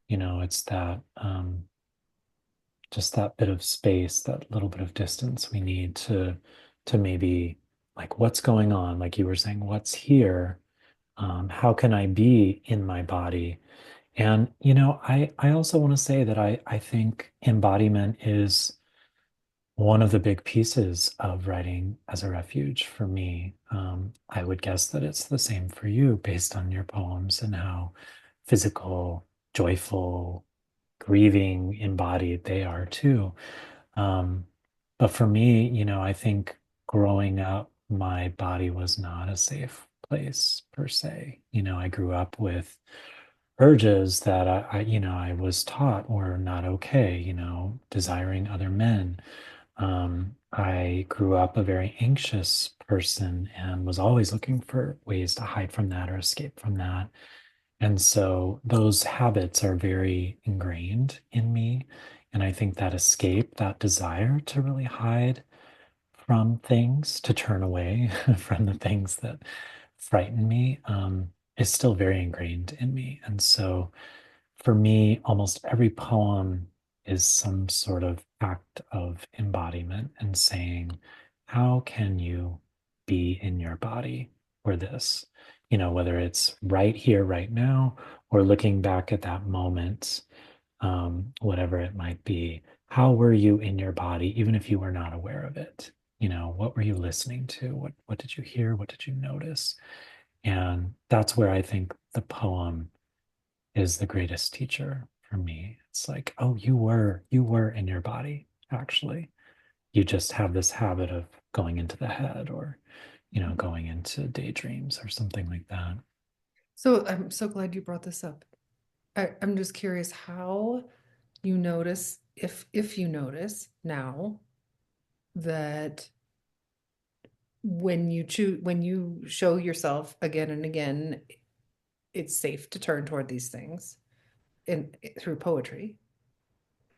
It's that just that bit of space, that little bit of distance we need to maybe like what's going on, like you were saying, what's here? How can I be in my body? And I also want to say that I think embodiment is one of the big pieces of writing as a refuge for me. I would guess that it's the same for you based on your poems and how physical, joyful, grieving, embodied they are too. Um, but for me, I think growing up, my body was not a safe place per se. I grew up with urges that I was taught were not okay, desiring other men. I grew up a very anxious person and was always looking for ways to hide from that or escape from that. And so those habits are very ingrained in me. And I think that escape, that desire to really hide from things, to turn away from the things that frighten me, is still very ingrained in me. And so for me, almost every poem is some sort of act of embodiment and saying, how can you be in your body for this? Whether it's right here, right now, or looking back at that moment, whatever it might be. How were you in your body, even if you were not aware of it? What were you listening to? What did you hear? What did you notice? And that's where I think the poem is the greatest teacher for me. It's like, oh, you were in your body, actually. You just have this habit of going into the head or, going into daydreams or something like that. So I'm so glad you brought this up. I'm just curious how you notice, if you notice now that when you show yourself again and again, it's safe to turn toward these things in through poetry.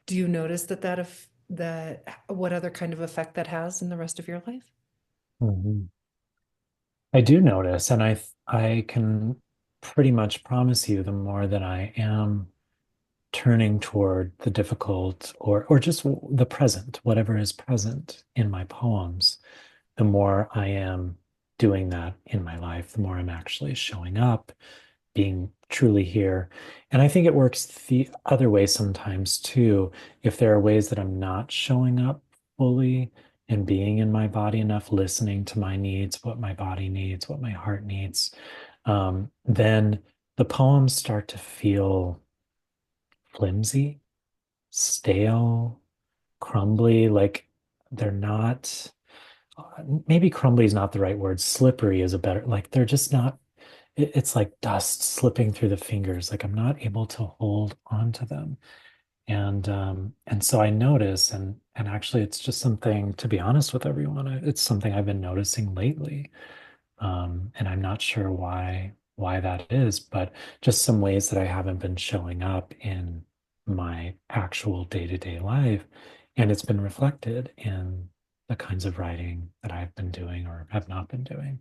Do you notice that what other kind of effect that has in the rest of your life? Mhm. I do notice, and I can pretty much promise you the more that I am turning toward the difficult or just the present, whatever is present in my poems, the more I am doing that in my life, the more I'm actually showing up, being truly here. And I think it works the other way sometimes too. If there are ways that I'm not showing up fully and being in my body enough, listening to my needs, what my body needs, what my heart needs, then the poems start to feel flimsy, stale, crumbly, like they're not. maybe crumbly is not the right word. Slippery is a better, like they're just not, it's like dust slipping through the fingers. Like I'm not able to hold on to them. And so I notice, and actually it's just something, to be honest with everyone, it's something I've been noticing lately. And I'm not sure why that is, but just some ways that I haven't been showing up in my actual day-to-day life. And it's been reflected in the kinds of writing that I've been doing or have not been doing,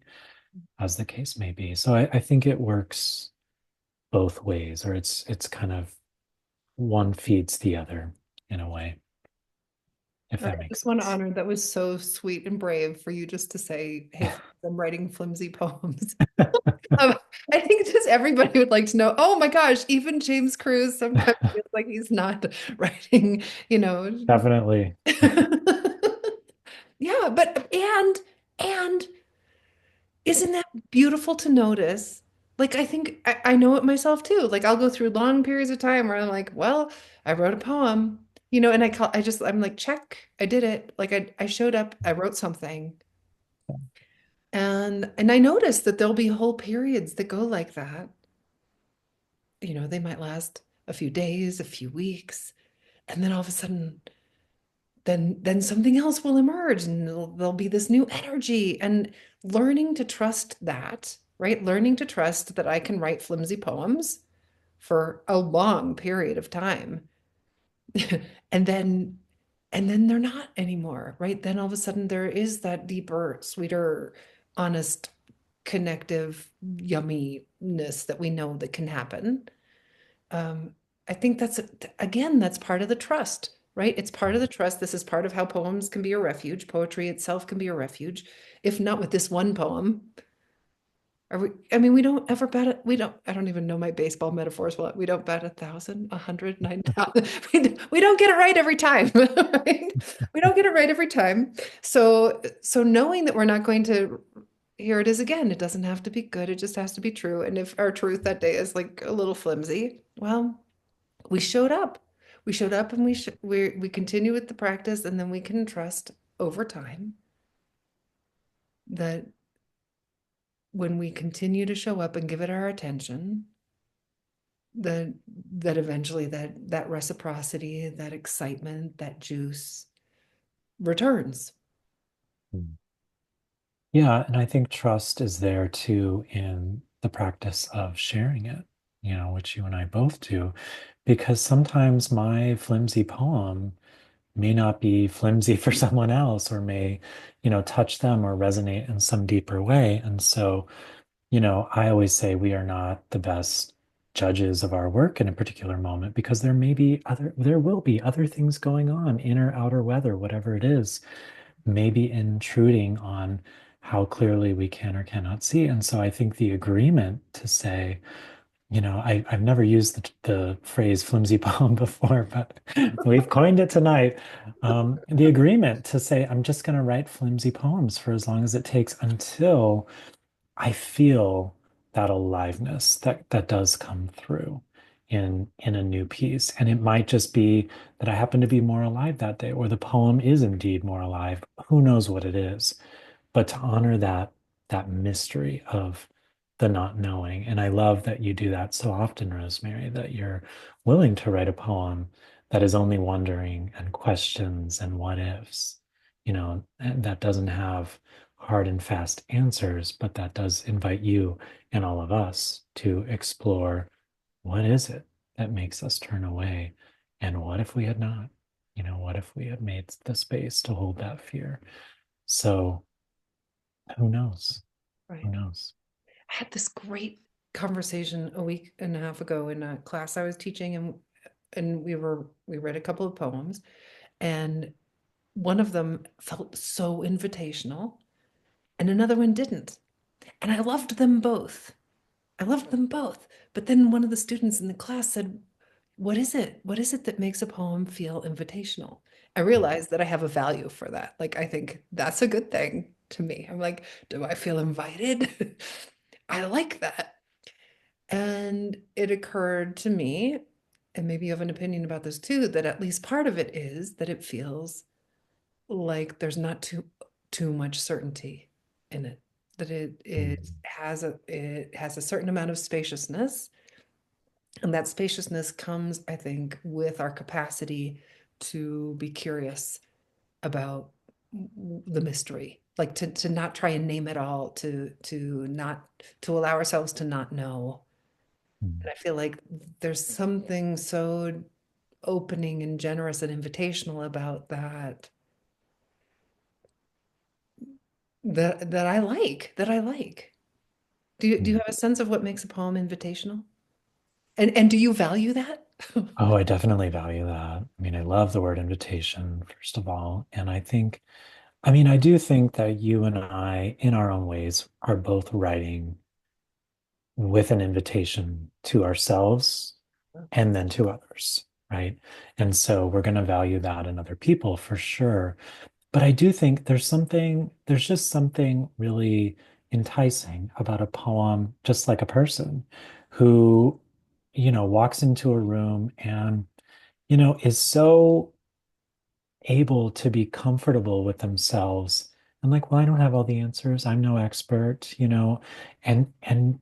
as the case may be. So I think it works both ways, or it's kind of one feeds the other in a way, if All right, that I makes just want to sense. honor that was so sweet and brave for you just to say, "Hey, friends, I'm writing flimsy poems." Um, I think just everybody would like to know. Oh my gosh, even James Cruz sometimes feels like he's not writing, you know. Definitely. Yeah, but and isn't that beautiful to notice? Like I think I know it myself too. Like I'll go through long periods of time where I'm like, well, I wrote a poem, and I'm like, check, I did it. Like I showed up, I wrote something. And I noticed that there'll be whole periods that go like that. They might last a few days, a few weeks, and then all of a sudden then something else will emerge and there'll be this new energy and learning to trust that, right? Learning to trust that I can write flimsy poems for a long period of time. and then and then they're not anymore, right? Then all of a sudden there is that deeper, sweeter, honest, connective yumminess that we know that can happen. um, I think again, that's part of the trust, right? It's part of the trust. This is part of how poems can be a refuge. Poetry itself can be a refuge, if not with this one poem. I mean, we don't ever bet it. I don't even know my baseball metaphors. Well, we don't bet 1,000, 100, 9,000. We don't get it right every time, right? We don't get it right every time. So knowing that we're not going to, here it is again. It doesn't have to be good. It just has to be true. And if our truth that day is like a little flimsy, well, we showed up. We showed up and we continue with the practice, and then we can trust over time that when we continue to show up and give it our attention, that that eventually that reciprocity, that excitement, that juice returns. Mm. Yeah, and I think trust is there too in the practice of sharing it, which you and I both do, because sometimes my flimsy poem may not be flimsy for someone else or may, touch them or resonate in some deeper way. And so, I always say we are not the best judges of our work in a particular moment because there will be other things going on, inner, outer weather, whatever it is, maybe intruding on how clearly we can or cannot see. And so I think the agreement to say, I've never used the phrase flimsy poem before, but we've coined it tonight. The agreement to say, I'm just going to write flimsy poems for as long as it takes until I feel that aliveness that does come through in a new piece. And it might just be that I happen to be more alive that day, or the poem is indeed more alive. Who knows what it is? But to honor that mystery of the not knowing. And I love that you do that so often, Rosemary, that you're willing to write a poem that is only wondering and questions and what ifs, and that doesn't have hard and fast answers, but that does invite you and all of us to explore what is it that makes us turn away? And what if we had not? What if we had made the space to hold that fear? So who knows? Who Right. knows? I had this great conversation a week and a half ago in a class I was teaching, and we read a couple of poems, and one of them felt so invitational, and another one didn't. And I loved them both. I loved them both. But then one of the students in the class said, what is it? What is it that makes a poem feel invitational? I realized that I have a value for that. Like, I think that's a good thing to me. I'm like, do I feel invited? I like that. And it occurred to me, and maybe you have an opinion about this too, that at least part of it is that it feels like there's not too much certainty in it, that Mm. it has a certain amount of spaciousness, and that spaciousness comes, I think, with our capacity to be curious about the mystery, like to not try and name it all, to not to allow ourselves to not know. And Mm. I feel like there's something so opening and generous and invitational about that, that I like, that I like. Do you Mm. have a sense of what makes a poem invitational? And do you value that? Oh, I definitely value that. I mean, I love the word invitation, first of all. And I do think that you and I, in our own ways, are both writing with an invitation to ourselves and then to others, right? And so we're going to value that in other people for sure. But I do think there's just something really enticing about a poem, just like a person who, walks into a room and, is so able to be comfortable with themselves and like, well, I don't have all the answers. I'm no expert, and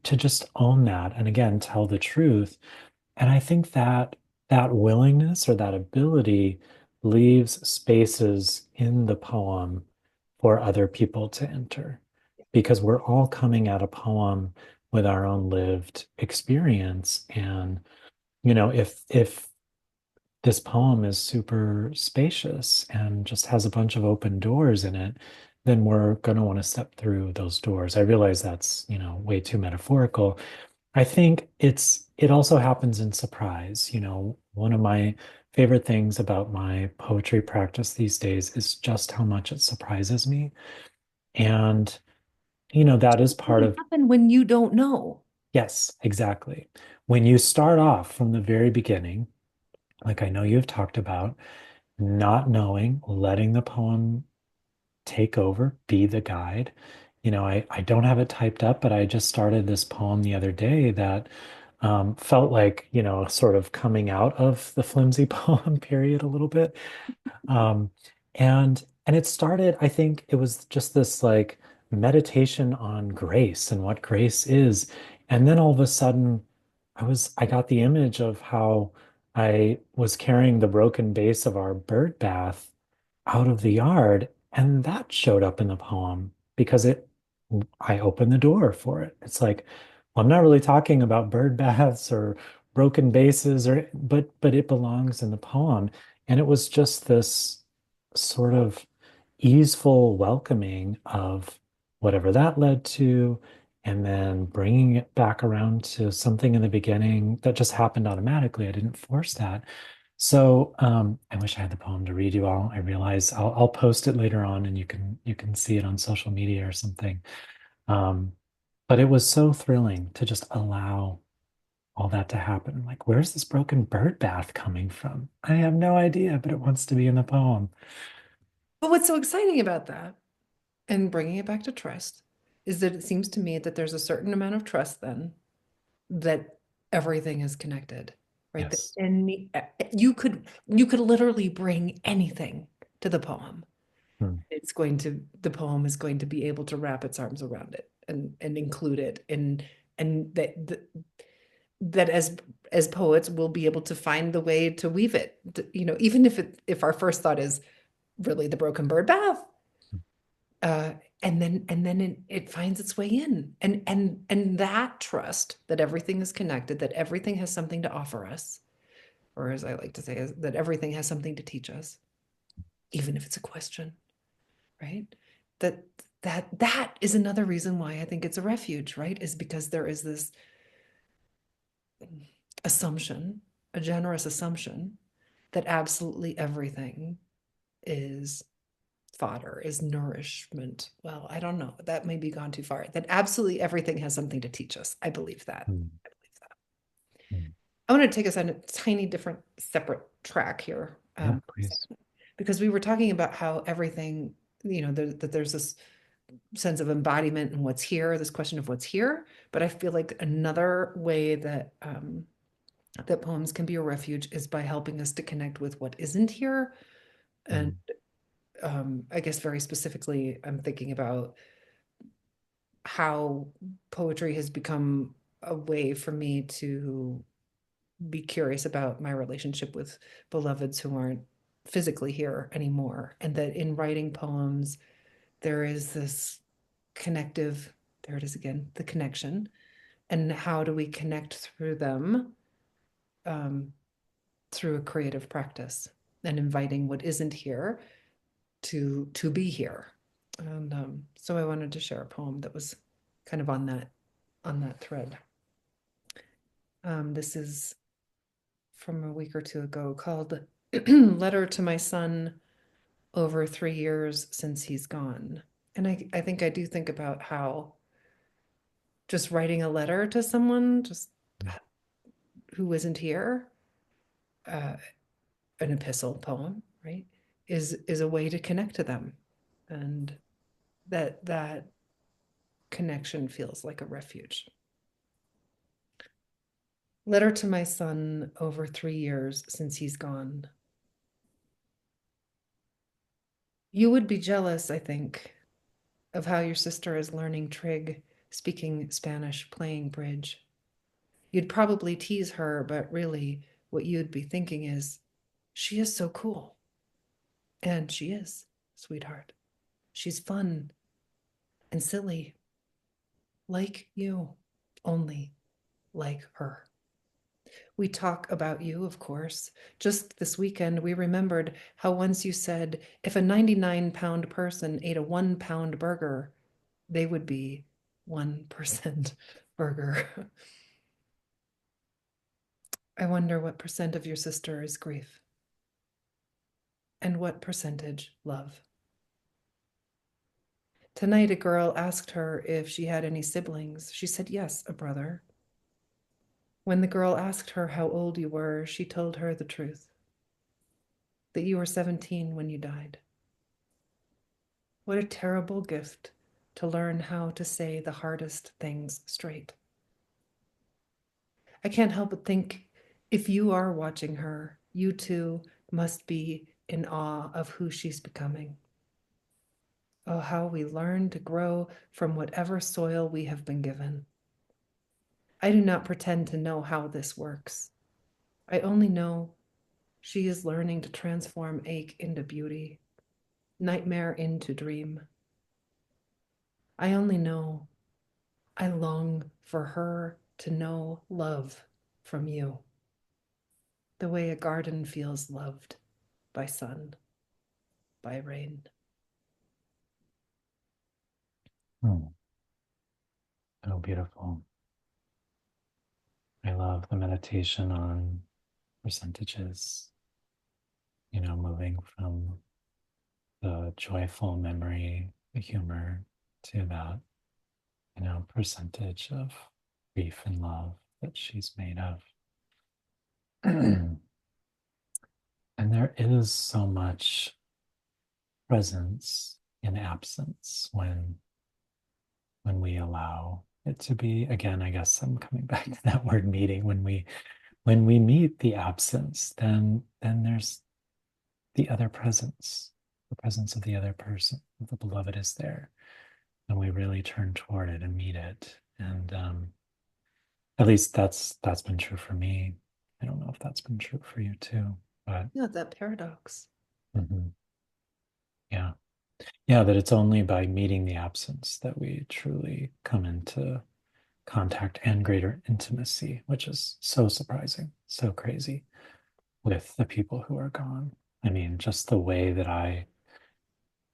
to just own that and again tell the truth. And I think that that willingness or that ability leaves spaces in the poem for other people to enter because we're all coming at a poem with our own lived experience. And, if this poem is super spacious and just has a bunch of open doors in it, then we're going to want to step through those doors. I realize that's, way too metaphorical. I think it also happens in surprise. One of my favorite things about my poetry practice these days is just how much it surprises me. And, that is part Really of, happen when you don't know. yes, exactly. When you start off from the very beginning, like I know you've talked about, not knowing, letting the poem take over, be the guide. I don't have it typed up, but I just started this poem the other day that felt like, sort of coming out of the flimsy poem period a little bit. Um, and it started, I think it was just this like meditation on grace and what grace is. And then all of a sudden I got the image of how I was carrying the broken base of our bird bath out of the yard, and that showed up in the poem because I opened the door for it. It's like, well, I'm not really talking about bird baths or broken bases but it belongs in the poem. And it was just this sort of easeful welcoming of whatever that led to, and then bringing it back around to something in the beginning that just happened automatically. I didn't force that. So I wish I had the poem to read you all. I realize I'll post it later on, and you can see it on social media or something. Um, but it was so thrilling to just allow all that to happen. Like, where's this broken bird bath coming from? I have no idea, but it wants to be in the poem. But what's so exciting about that, and bringing it back to trust, is that it seems to me that there's a certain amount of trust then that everything is connected, right? That Yes. you could literally bring anything to the poem. Hmm. The poem is going to be able to wrap its arms around it and include it, and that as poets we'll be able to find the way to weave it, even if our first thought is really the broken bird bath, uh, and then it finds its way in, and that trust that everything is connected, that everything has something to offer us, or as I like to say, is that everything has something to teach us, even if it's a question, right? That that is another reason why I think it's a refuge, right? Is because there is this assumption, a generous assumption, that absolutely everything is fodder, is nourishment. Well, I don't know. That may be gone too far. That absolutely everything has something to teach us. I believe that. Hmm. I believe that. Hmm. I want to take us on a tiny different separate track here. Yeah, please. Because we were talking about how everything, that there's this sense of embodiment and what's here, this question of what's here. But I feel like another way that that poems can be a refuge is by helping us to connect with what isn't here, and Hmm. I guess very specifically, I'm thinking about how poetry has become a way for me to be curious about my relationship with beloveds who aren't physically here anymore. And that in writing poems, there is this connective, there it is again, the connection. And how do we connect through them, um, through a creative practice and inviting what isn't here to be here. And so I wanted to share a poem that was kind of on that thread. This is from a week or two ago called Letter to My Son Over 3 Years Since He's Gone. And I think I do think about how just writing a letter to someone just who isn't here, uh, an epistle poem, right, is a way to connect to them. And that connection feels like a refuge. Letter to my son over 3 years since he's gone. You would be jealous, I think, of how your sister is learning trig, speaking Spanish, playing bridge. You'd probably tease her, but really, what you'd be thinking is, she is so cool. And she is, sweetheart. She's fun and silly, like you, only like her. We talk about you, of course. Just this weekend, we remembered how once you said if a 99-pound person ate a 1 pound burger, they would be 1% burger. I wonder what percent of your sister is grief and what percentage love. Tonight, a girl asked her if she had any siblings. She said yes, a brother. When the girl asked her how old you were, she told her the truth, that you were 17 when you died. What a terrible gift to learn how to say the hardest things straight. I can't help but think if you are watching her, you too must be in awe of who she's becoming. Oh, how we learn to grow from whatever soil we have been given. I do not pretend to know how this works. I only know she is learning to transform ache into beauty, nightmare into dream. I only know I long for her to know love from you, the way a garden feels loved by sun, by rain. Hmm. So beautiful. I love the meditation on percentages, moving from the joyful memory, the humor, to that, percentage of grief and love that she's made of. And there is so much presence in absence when we allow it to be. Again, I guess I'm coming back to that word meeting. When we meet the absence, then there's the other presence, the presence of the other person, the beloved is there, and we really turn toward it and meet it. And at least that's been true for me. I don't know if that's been true for you too, but Yeah, that paradox. mhm, yeah, yeah, that it's only by meeting the absence that we truly come into contact and greater intimacy, which is so surprising, so crazy with the people who are gone. I mean, just the way that I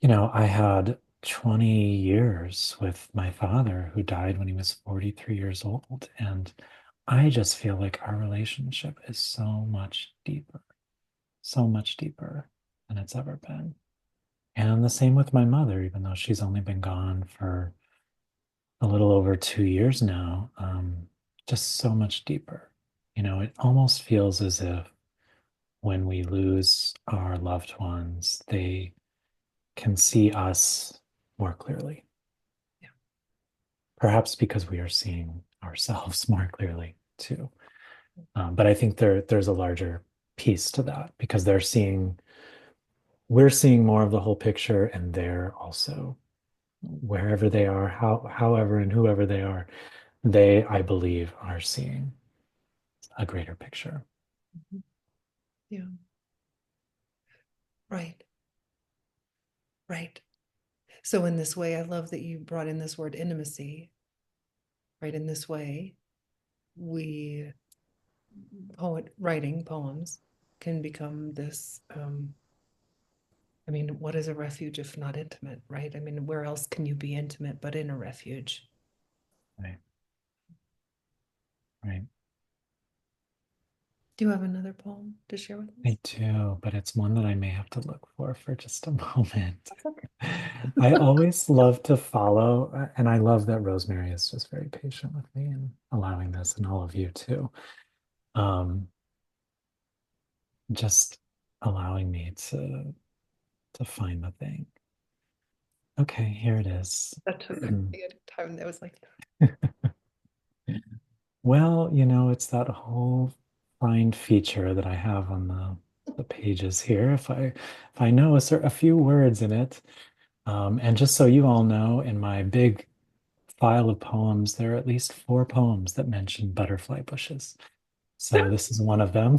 had 20 years with my father who died when he was 43 years old. And I just feel like our relationship is so much deeper than it's ever been. And the same with my mother, even though she's only been gone for a little over 2 years now, just so much deeper. It almost feels as if when we lose our loved ones, they can see us more clearly. Yeah. Perhaps because we are seeing ourselves more clearly too. But I think there's a larger piece to that because they're seeing we're seeing more of the whole picture, and they're also, wherever they are, however and whoever they are, they, I believe, are seeing a greater picture. Mhm. Yeah, right, right. So in this way, I love that you brought in this word intimacy, right? In this way, we poet writing poems can become this I mean, what is a refuge if not intimate, right? I mean, where else can you be intimate but in a refuge? Right, right. Do you have another poem to share with I us? do, but it's one that I may have to look for just a moment. That's okay. I always love to follow, and I love that Rosemary is just very patient with me and allowing this, and all of you too. Um, just allowing me to find the thing. Okay, here it is. That took me a time that was like, Well, it's that whole find feature that I have on the pages here. If I know a few words in it, and just so you all know, in my big file of poems, there are at least four poems that mention butterfly bushes. So this is one of them.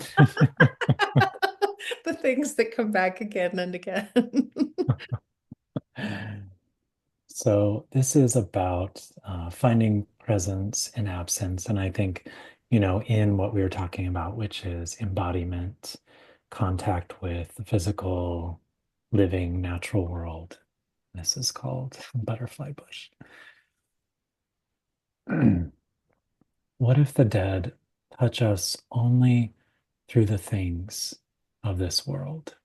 the things that come back again and again. So this is about finding presence in absence. And I think, in what we were talking about, which is embodiment, contact with the physical, living, natural world. This is called butterfly bush. What if the dead touch us only through the things of this world,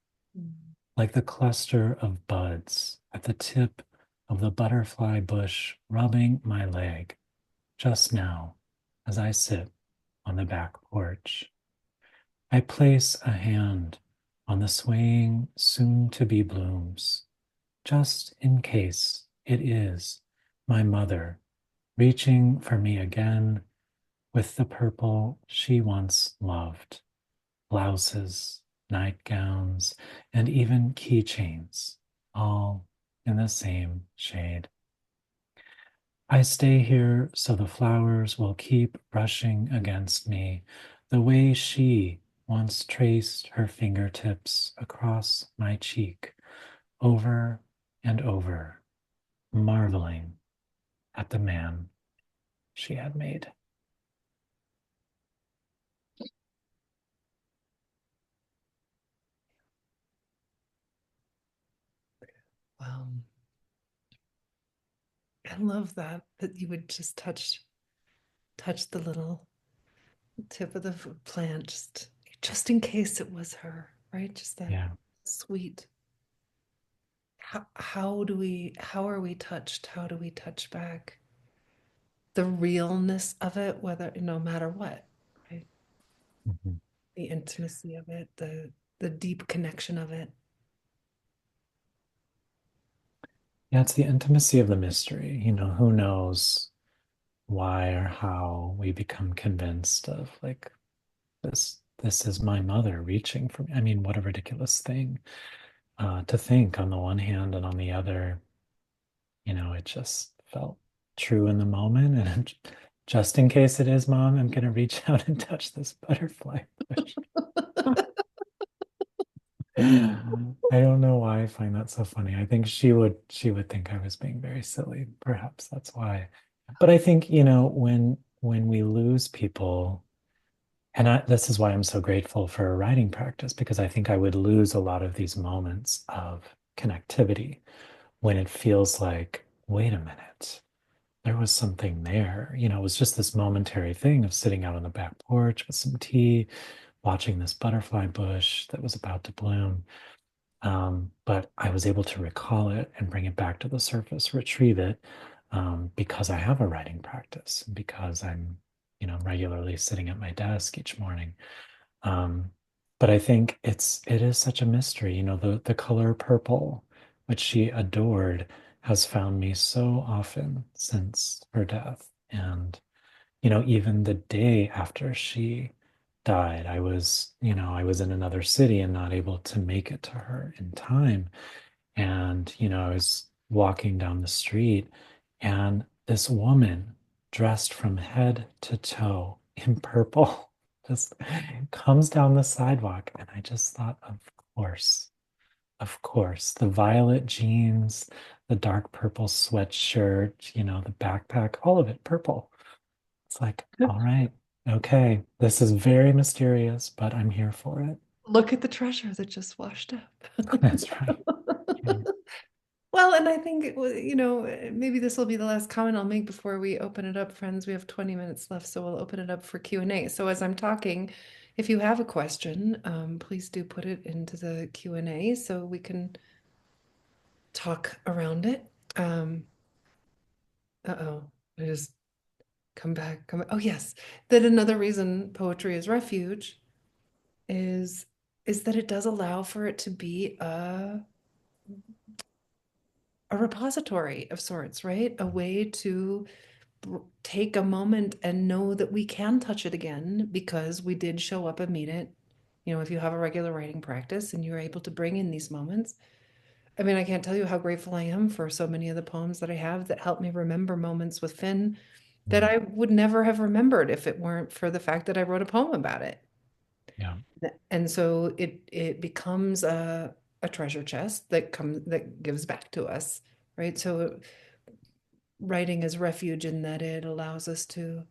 like the cluster of buds at the tip of the butterfly bush rubbing my leg just now as I sit on the back porch? I place a hand on the swaying soon to be blooms, just in case it is my mother reaching for me again with the purple she once loved, blouses, nightgowns, and even keychains, all in the same shade. I stay here so the flowers will keep brushing against me the way she once traced her fingertips across my cheek over and over, marveling at the man she had made. Wow. I love that you would just touch the little tip of the plant just in case it was her, right? Just that Yeah. sweet. How are we touched? How do we touch back? The realness of it, whether no matter what, right? Mhm. The intimacy of it, the deep connection of it. Yeah, it's the intimacy of the mystery. Who knows why or how we become convinced of like this is my mother reaching for me. I mean, what a ridiculous thing to think on the one hand, and on the other, it just felt true in the moment. And just in case it is mom, I'm gonna reach out and touch this butterfly bush. I don't know why I find that so funny. I think she would think I was being very silly. Perhaps that's why. But I think, when we lose people, and this is why I'm so grateful for a writing practice, because I think I would lose a lot of these moments of connectivity when it feels like, wait a minute, there was something there. It was just this momentary thing of sitting out on the back porch with some tea, watching this butterfly bush that was about to bloom. But I was able to recall it and bring it back to the surface, retrieve it, because I have a writing practice, because I'm, regularly sitting at my desk each morning. Um, but I think it is such a mystery. The color purple, which she adored, has found me so often since her death. And, even the day after she died. I was in another city and not able to make it to her in time. And, I was walking down the street and this woman dressed from head to toe in purple just comes down the sidewalk. And I just thought, course, of course, the violet jeans, the dark purple sweatshirt, the backpack, all of it purple. It's like, all right, okay, this is very mysterious, but I'm here for it. Look at the treasure that just washed up. That's right. Yeah. Well, and I think maybe this will be the last comment I'll make before we open it up, friends. We have 20 minutes left, so we'll open it up for Q&A. So as I'm talking, if you have a question, please do put it into the Q&A so we can talk around it. Uh-oh, I just come back. Oh, yes. That another reason poetry is refuge is is that it does allow for it to be a repository of sorts, right? A way to take a moment and know that we can touch it again because we did show up and meet it. If you have a regular writing practice and you're able to bring in these moments. I mean, I can't tell you how grateful I am for so many of the poems that I have that help me remember moments with Finn that Mm, I would never have remembered if it weren't for the fact that I wrote a poem about it. yeah, And so it becomes a treasure chest that gives back to us, right? So writing is refuge in that it allows us to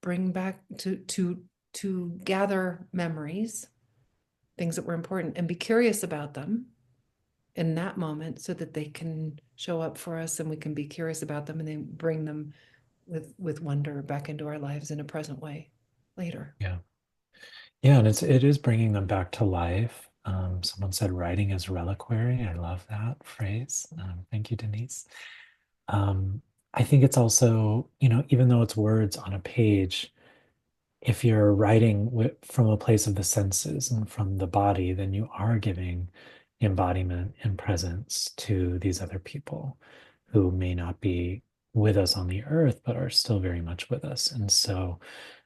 bring back to gather memories, things that were important, and be curious about them in that moment so that they can show up for us and we can be curious about them and then bring them with wonder back into our lives in a present way later. yeah. Yeah, and it is bringing them back to life. Someone said writing is reliquary. I love that phrase. Thank you, Denise. Um, I think it's also, even though it's words on a page, if you're writing from a place of the senses and from the body, then you are giving embodiment and presence to these other people who may not be with us on the earth, but are still very much with us. And so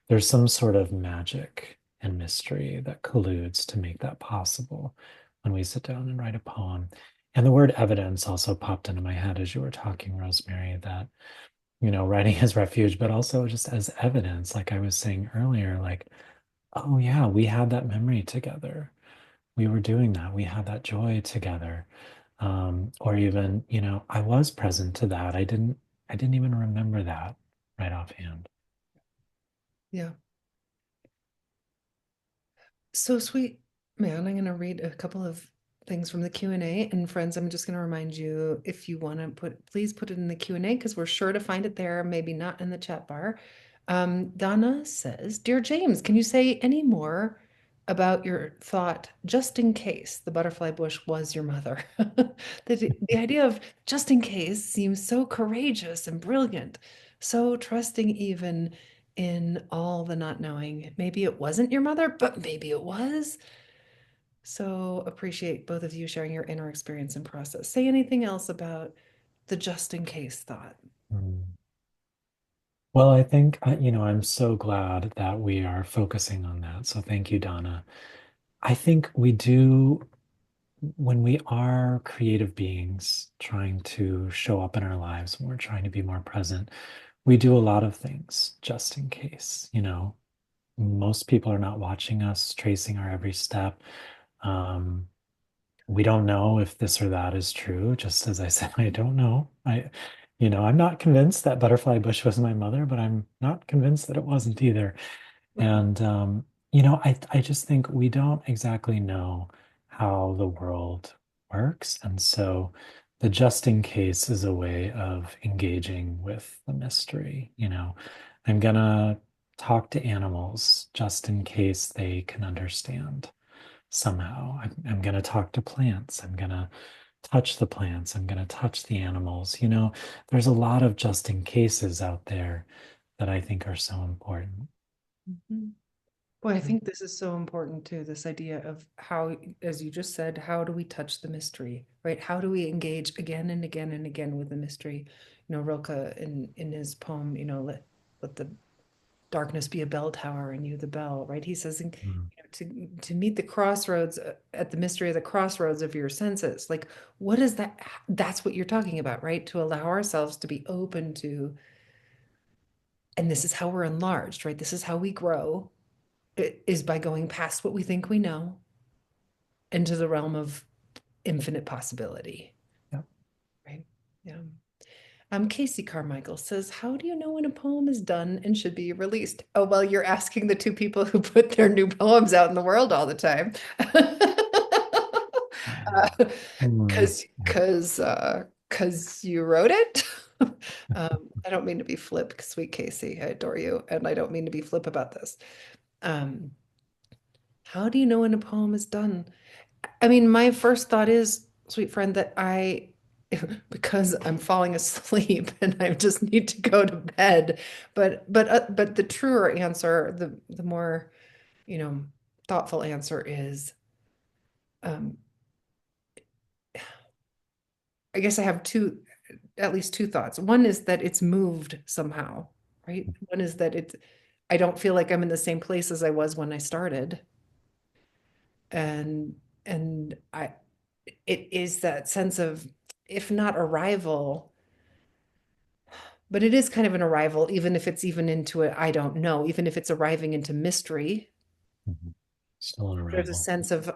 there's some sort of magic and mystery that colludes to make that possible when we sit down and write a poem. And the word evidence also popped into my head as you were talking, Rosemary, that writing as refuge, but also just as evidence, like I was saying earlier, like, oh yeah, we had that memory together. We were doing that. We had that joy together. Or even, I was present to that. I didn't even remember that right offhand. Yeah. So sweet, man. I'm going to read a couple of things from the Q&A. And friends, I'm just going to remind you if you want to please put it in the Q&A because we're sure to find it there, maybe not in the chat bar. Donna says, Dear James, can you say any more about your thought, just in case the butterfly bush was your mother? The idea of just in case seems so courageous and brilliant, so trusting even in all the not knowing. Maybe it wasn't your mother, but maybe it was. So appreciate both of you sharing your inner experience and process. Say anything else about the just in case thought. Mm. Well, I think, I'm so glad that we are focusing on that. So thank you, Donna. I think we do, when we are creative beings trying to show up in our lives, when we're trying to be more present, we do a lot of things just in case. Most people are not watching us, tracing our every step. Um, we don't know if this or that is true. Just as I said, I don't know. I'm not convinced that Butterfly Bush was my mother, but I'm not convinced that it wasn't either. And I just think we don't exactly know how the world works. And so the just in case is a way of engaging with the mystery. I'm gonna talk to animals just in case they can understand somehow. I'm gonna talk to plants. I'm gonna touch the plants. I'm gonna touch the animals. There's a lot of just in cases out there that I think are so important. Mhm. Well, I think this is so important too, this idea of how, as you just said, how do we touch the mystery, right? How do we engage again and again and again with the mystery? Rilke in his poem, let the darkness be a bell tower and you the bell, right? He says, Mm. to meet the crossroads at the mystery of the crossroads of your senses. Like, what is that? That's what you're talking about, right? To allow ourselves to be open to, and this is how we're enlarged, right? This is how we grow, is by going past what we think we know into the realm of infinite possibility, Yeah. right? Yeah. Casey Carmichael says, how do you know when a poem is done and should be released? Oh, well, you're asking the two people who put their new poems out in the world all the time. Mm. Because Yeah. because you wrote it. I don't mean to be flip, sweet Casey. I adore you, and I don't mean to be flip about this. Um, how do you know when a poem is done? I mean, my first thought is, sweet friend, that because I'm falling asleep and I just need to go to bed. But the truer answer, the more, you know, thoughtful answer is, um, I guess I have at least two thoughts. One is that it's moved somehow, right? One is that I don't feel like I'm in the same place as I was when I started. And it is that sense of, if not arrival, but it is kind of an arrival, even if it's even into it, I don't know, even if it's arriving into mystery. Mhm. Still an There's a arrival. sense of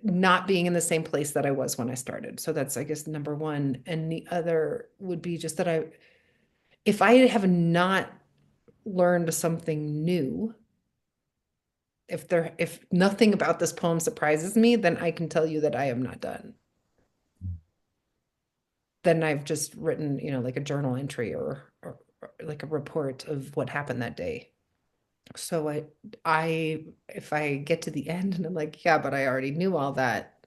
not being in the same place that I was when I started. So that's, I guess, number one. And the other would be just that if I have not learned something new, if nothing about this poem surprises me, then I can tell you that I am not done. Then I've just written, like a journal entry, or like a report of what happened that day. So if I get to the end and I'm like, yeah, but I already knew all that,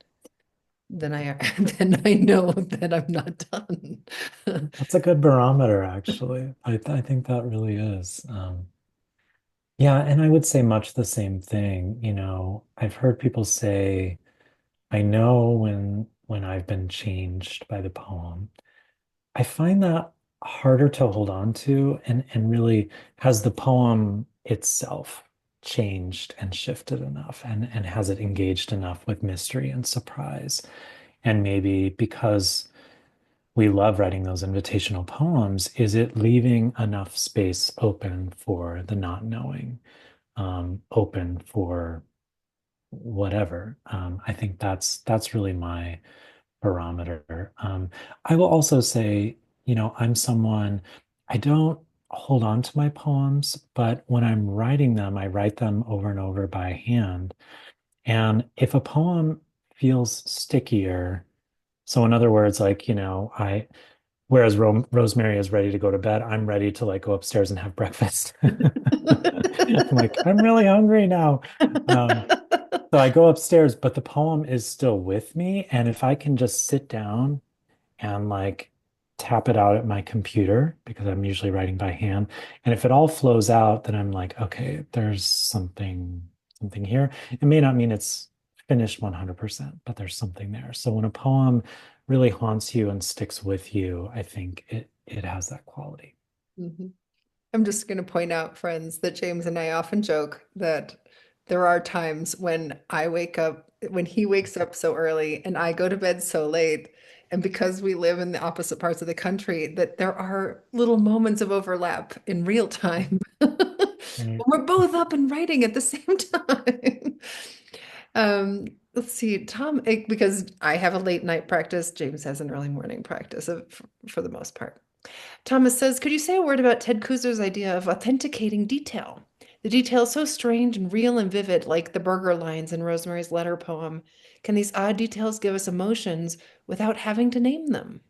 then I then I know that I'm not done. That's a good barometer, actually. I think that really is. Yeah, and I would say much the same thing. I've heard people say, I know when I've been changed by the poem. I find that harder to hold on to, and really, has the poem itself changed and shifted enough, and has it engaged enough with mystery and surprise? And maybe because we love writing those invitational poems, is it leaving enough space open for the not knowing, open for whatever? I think that's really my barometer. I will also say, I'm someone, I don't hold on to my poems, but when I'm writing them, I write them over and over by hand. And if a poem feels stickier, so in other words, like, whereas Rosemary is ready to go to bed, I'm ready to like go upstairs and have breakfast. I'm like, I'm really hungry now. Um, so I go upstairs, but the poem is still with me. And if I can just sit down and like tap it out at my computer, because I'm usually writing by hand, and if it all flows out, then I'm like, okay, there's something here. It may not mean it's finished 100%, but there's something there. So when a poem really haunts you and sticks with you, I think it has that quality. Mhm. I'm just going to point out, friends, that James and I often joke that there are times when he wakes up so early and I go to bed so late. And because we live in the opposite parts of the country, that there are little moments of overlap in real time. Right. When we're both up and writing at the same time. Let's see, Tom, because I have a late night practice, James has an early morning practice for the most part. Thomas says, could you say a word about Ted Kuzer's idea of authenticating detail? The detail is so strange and real and vivid, like the burger lines in Rosemary's Letter poem. Can these odd details give us emotions without having to name them?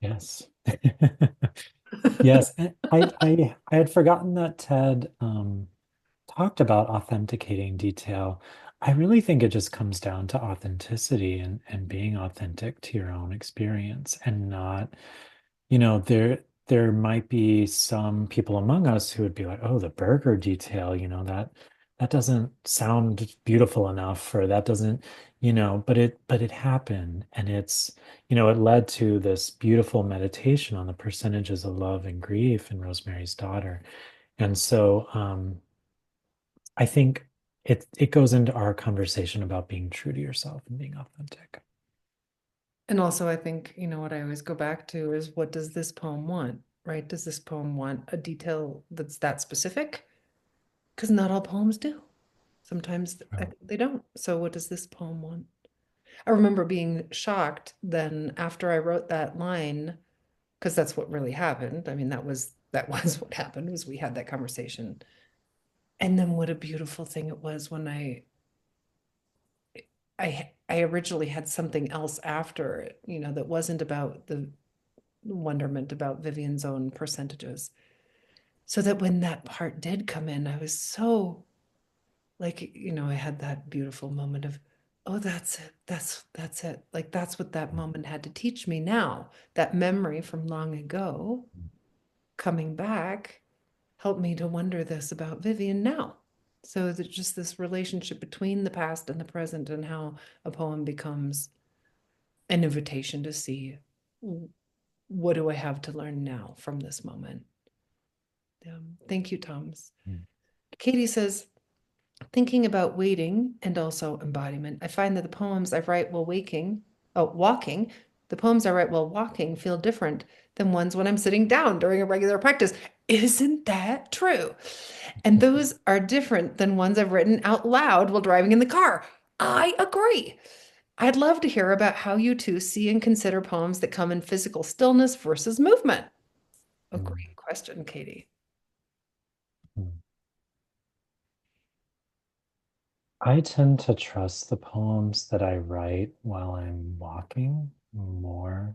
Yes. Yes. And I had forgotten that Ted talked about authenticating detail. I really think it just comes down to authenticity, and being authentic to your own experience, and not, there might be some people among us who would be like, oh, the burger detail, that that doesn't sound beautiful enough, or that doesn't, but it happened, and it led to this beautiful meditation on the percentages of love and grief in Rosemary's Daughter. And so I think it goes into our conversation about being true to yourself and being authentic. And also, I think, what I always go back to is what does this poem want, right? Does this poem want a detail that's that specific? Because not all poems do. Sometimes Oh. they don't. So, what does this poem want? I remember being shocked then after I wrote that line, because that's what really happened. I mean, that was what happened was we had that conversation. And then what a beautiful thing it was when I originally had something else after it, that wasn't about the wonderment about Vivian's own percentages. So that when that part did come in, I was so like, I had that beautiful moment of, oh, that's it. That's it. Like that's what that moment had to teach me now. That memory from long ago coming back helped me to wonder this about Vivian now. So that just this relationship between the past and the present and how a poem becomes an invitation to see what do I have to learn now from this moment. Thank you, Thomas. Mm. Katie says, thinking about waiting and also embodiment, I find that the poems I write while walking, the poems I write while walking feel different than ones when I'm sitting down during a regular practice. Isn't that true? And those are different than ones I've written out loud while driving in the car. I agree. I'd love to hear about how you two see and consider poems that come in physical stillness versus movement. A Mm. great question, Katie. Mm. I tend to trust the poems that I write while I'm walking more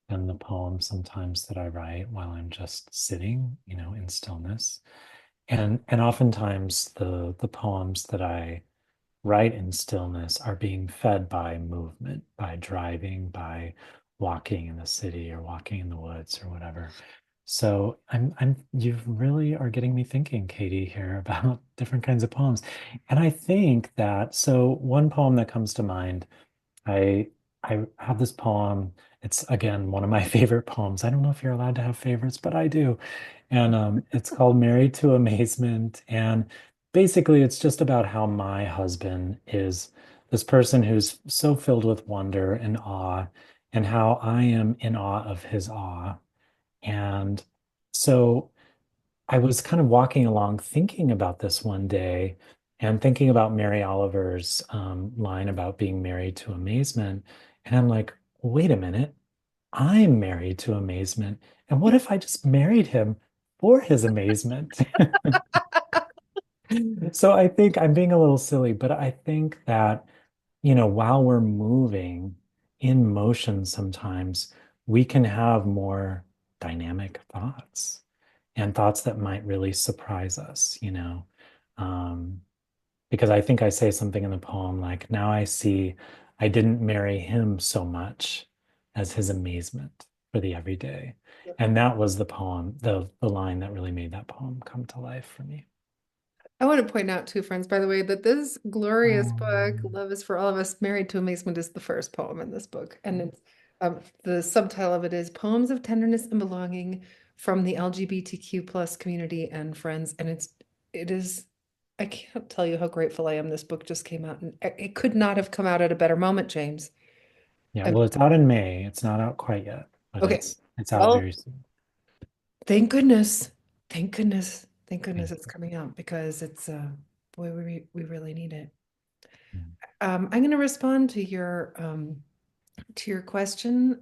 than the poems sometimes that I write while I'm just sitting, in stillness. And oftentimes the poems that I write in stillness are being fed by movement, by driving, by walking in the city or walking in the woods or whatever. So you really are getting me thinking, Katie, here about different kinds of poems. And I think that, so one poem that comes to mind, I I have this poem. It's again one of my favorite poems. I don't know if you're allowed to have favorites, but I do. And it's called Married to Amazement. And basically, it's just about how my husband is this person who's so filled with wonder and awe, and how I am in awe of his awe. And so I was kind of walking along thinking about this one day and thinking about Mary Oliver's line about being married to amazement. And I'm like, wait a minute, I'm married to amazement. And what if I just married him for his amazement? So I think I'm being a little silly, but I think that, while we're moving in motion, sometimes we can have more dynamic thoughts and thoughts that might really surprise us, Um, because I think I say something in the poem like, now I see I didn't marry him so much as his amazement for the everyday. And that was the poem, the line that really made that poem come to life for me. I want to point out, too, friends, by the way, that this glorious book, Um, Love is for All of Us, Married to Amazement, is the first poem in this book. And it's the subtitle of it is Poems of Tenderness and Belonging from the LGBTQ plus community and friends. And it is, I can't tell you how grateful I am this book just came out. And it could not have come out at a better moment, James. yeah, Um, well, it's out in May. It's not out quite yet, but okay. it's out Well, very soon. thank goodness. Thank goodness. Thank Thank goodness it's coming out because it's boy, we really need it. you. I'm going to respond to your question,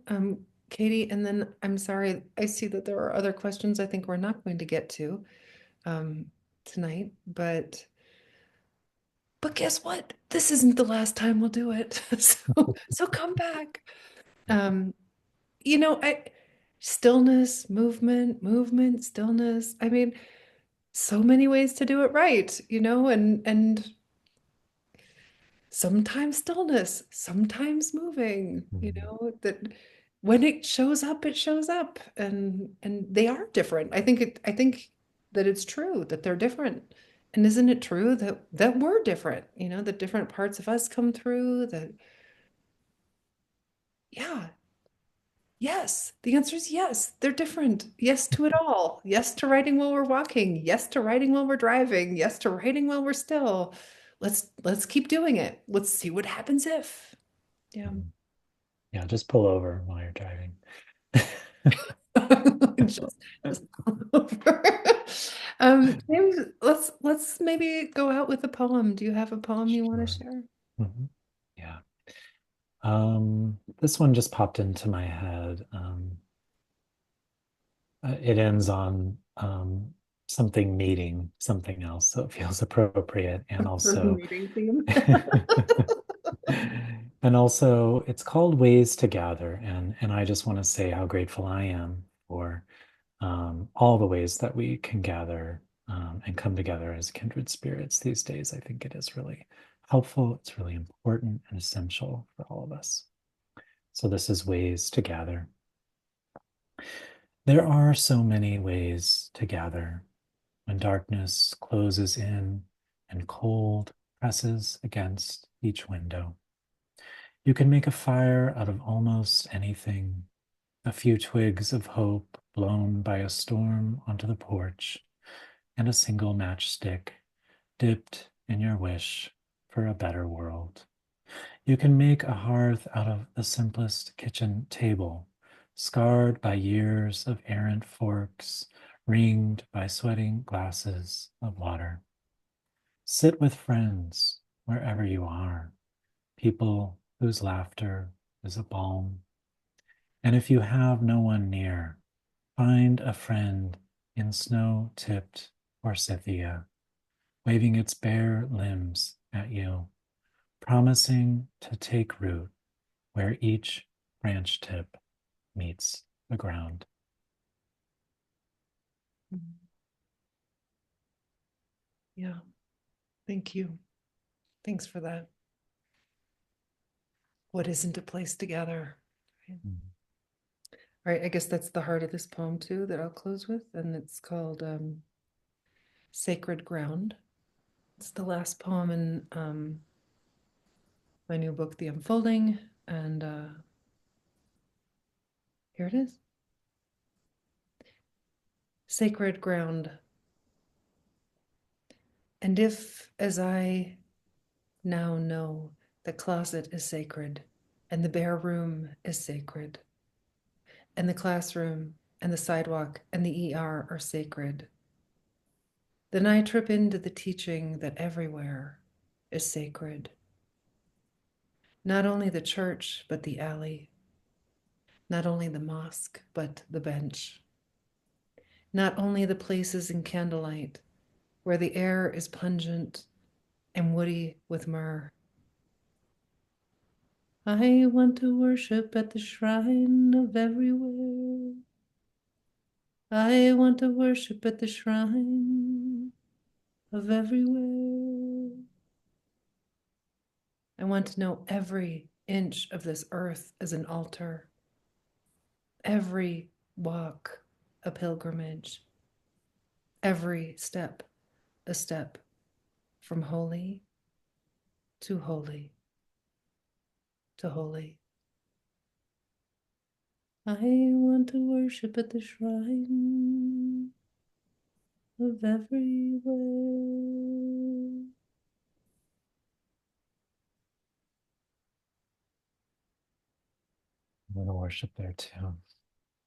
Katie, and then I'm sorry, I see that there are other questions I think we're not going to get to um, tonight, but guess what? This isn't the last time we'll do it. So come back. Um, I stillness, movement, stillness. I mean, so many ways to do it right, and sometimes stillness, sometimes moving, Mhm. that when it shows up, it shows up. And they are different. I think that it's true that they're different. And isn't it true that we're different, that different parts of us come through, that yeah, yes. The answer is yes. They're different. Yes to it all. Yes to writing while we're walking. Yes to writing while we're driving. Yes to writing while we're still. Let's keep doing it. Let's see what happens if. Yeah. Mhm. Yeah, just pull over while you're driving. Just just over. James, let's maybe go out with a poem. Do you have a poem you want to Sure. share? Mhm. Yeah. This one just popped into my head. It ends on something meeting something else, so it feels appropriate. And For the also, meeting theme. and also, it's called Ways to Gather. And I just want to say how grateful I am for all the ways that we can gather and come together as kindred spirits these days. I think it is really helpful. It's really important and essential for all of us. So, this is Ways to Gather. There are so many ways to gather when darkness closes in and cold presses against each window. You can make a fire out of almost anything. A few twigs of hope blown by a storm onto the porch, and a single matchstick dipped in your wish for a better world. You can make a hearth out of the simplest kitchen table, scarred by years of errant forks, ringed by sweating glasses of water. Sit with friends wherever you are, people whose laughter is a balm. And if you have no one near, find a friend in snow tipped forsythia, waving its bare limbs at you, promising to take root where each branch tip meets the ground. Yeah, thank you. Thanks for that. What isn't a place together? Right. Mm. All right, I guess that's the heart of this poem too that I'll close with, and it's called Sacred Ground. It's the last poem in my new book, The Unfolding, and here it is. Sacred Ground. And if, as I now know, the closet is sacred, and the bare room is sacred, and the classroom and the sidewalk and the ER are sacred, then I trip into the teaching that everywhere is sacred. Not only the church, but the alley. Not only the mosque, but the bench. Not only the places in candlelight where the air is pungent and woody with myrrh. I want to worship at the shrine of everywhere. I want to worship at the shrine of everywhere. I want to know every inch of this earth as an altar, every walk a pilgrimage, every step a step from holy to holy to holy. I want to worship at the shrine of everywhere. I'm going to worship there too.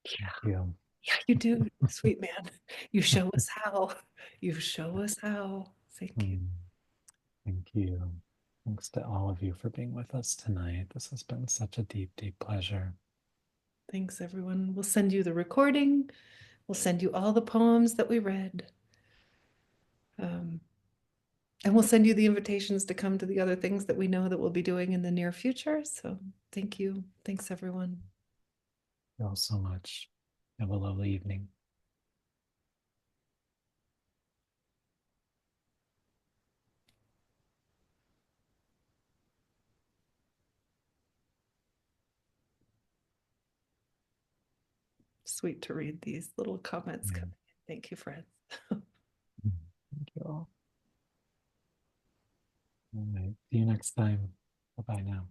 Thank you. Yeah, you do, sweet man. You show us how. You show us how. Thank you. Mm, thank you. Thanks to all of you for being with us tonight. This has been such a deep, deep pleasure. Thanks, everyone. We'll send you the recording. We'll send you all the poems that we read. Um, and we'll send you the invitations to come to the other things that we know that we'll be doing in the near future. So thank you. Thanks, everyone. Thank you all so much. Have a lovely evening. Sweet to read these little comments Yeah. coming in. Thank you, friends. Mm, thank you all. All right. See you next time. Bye bye now.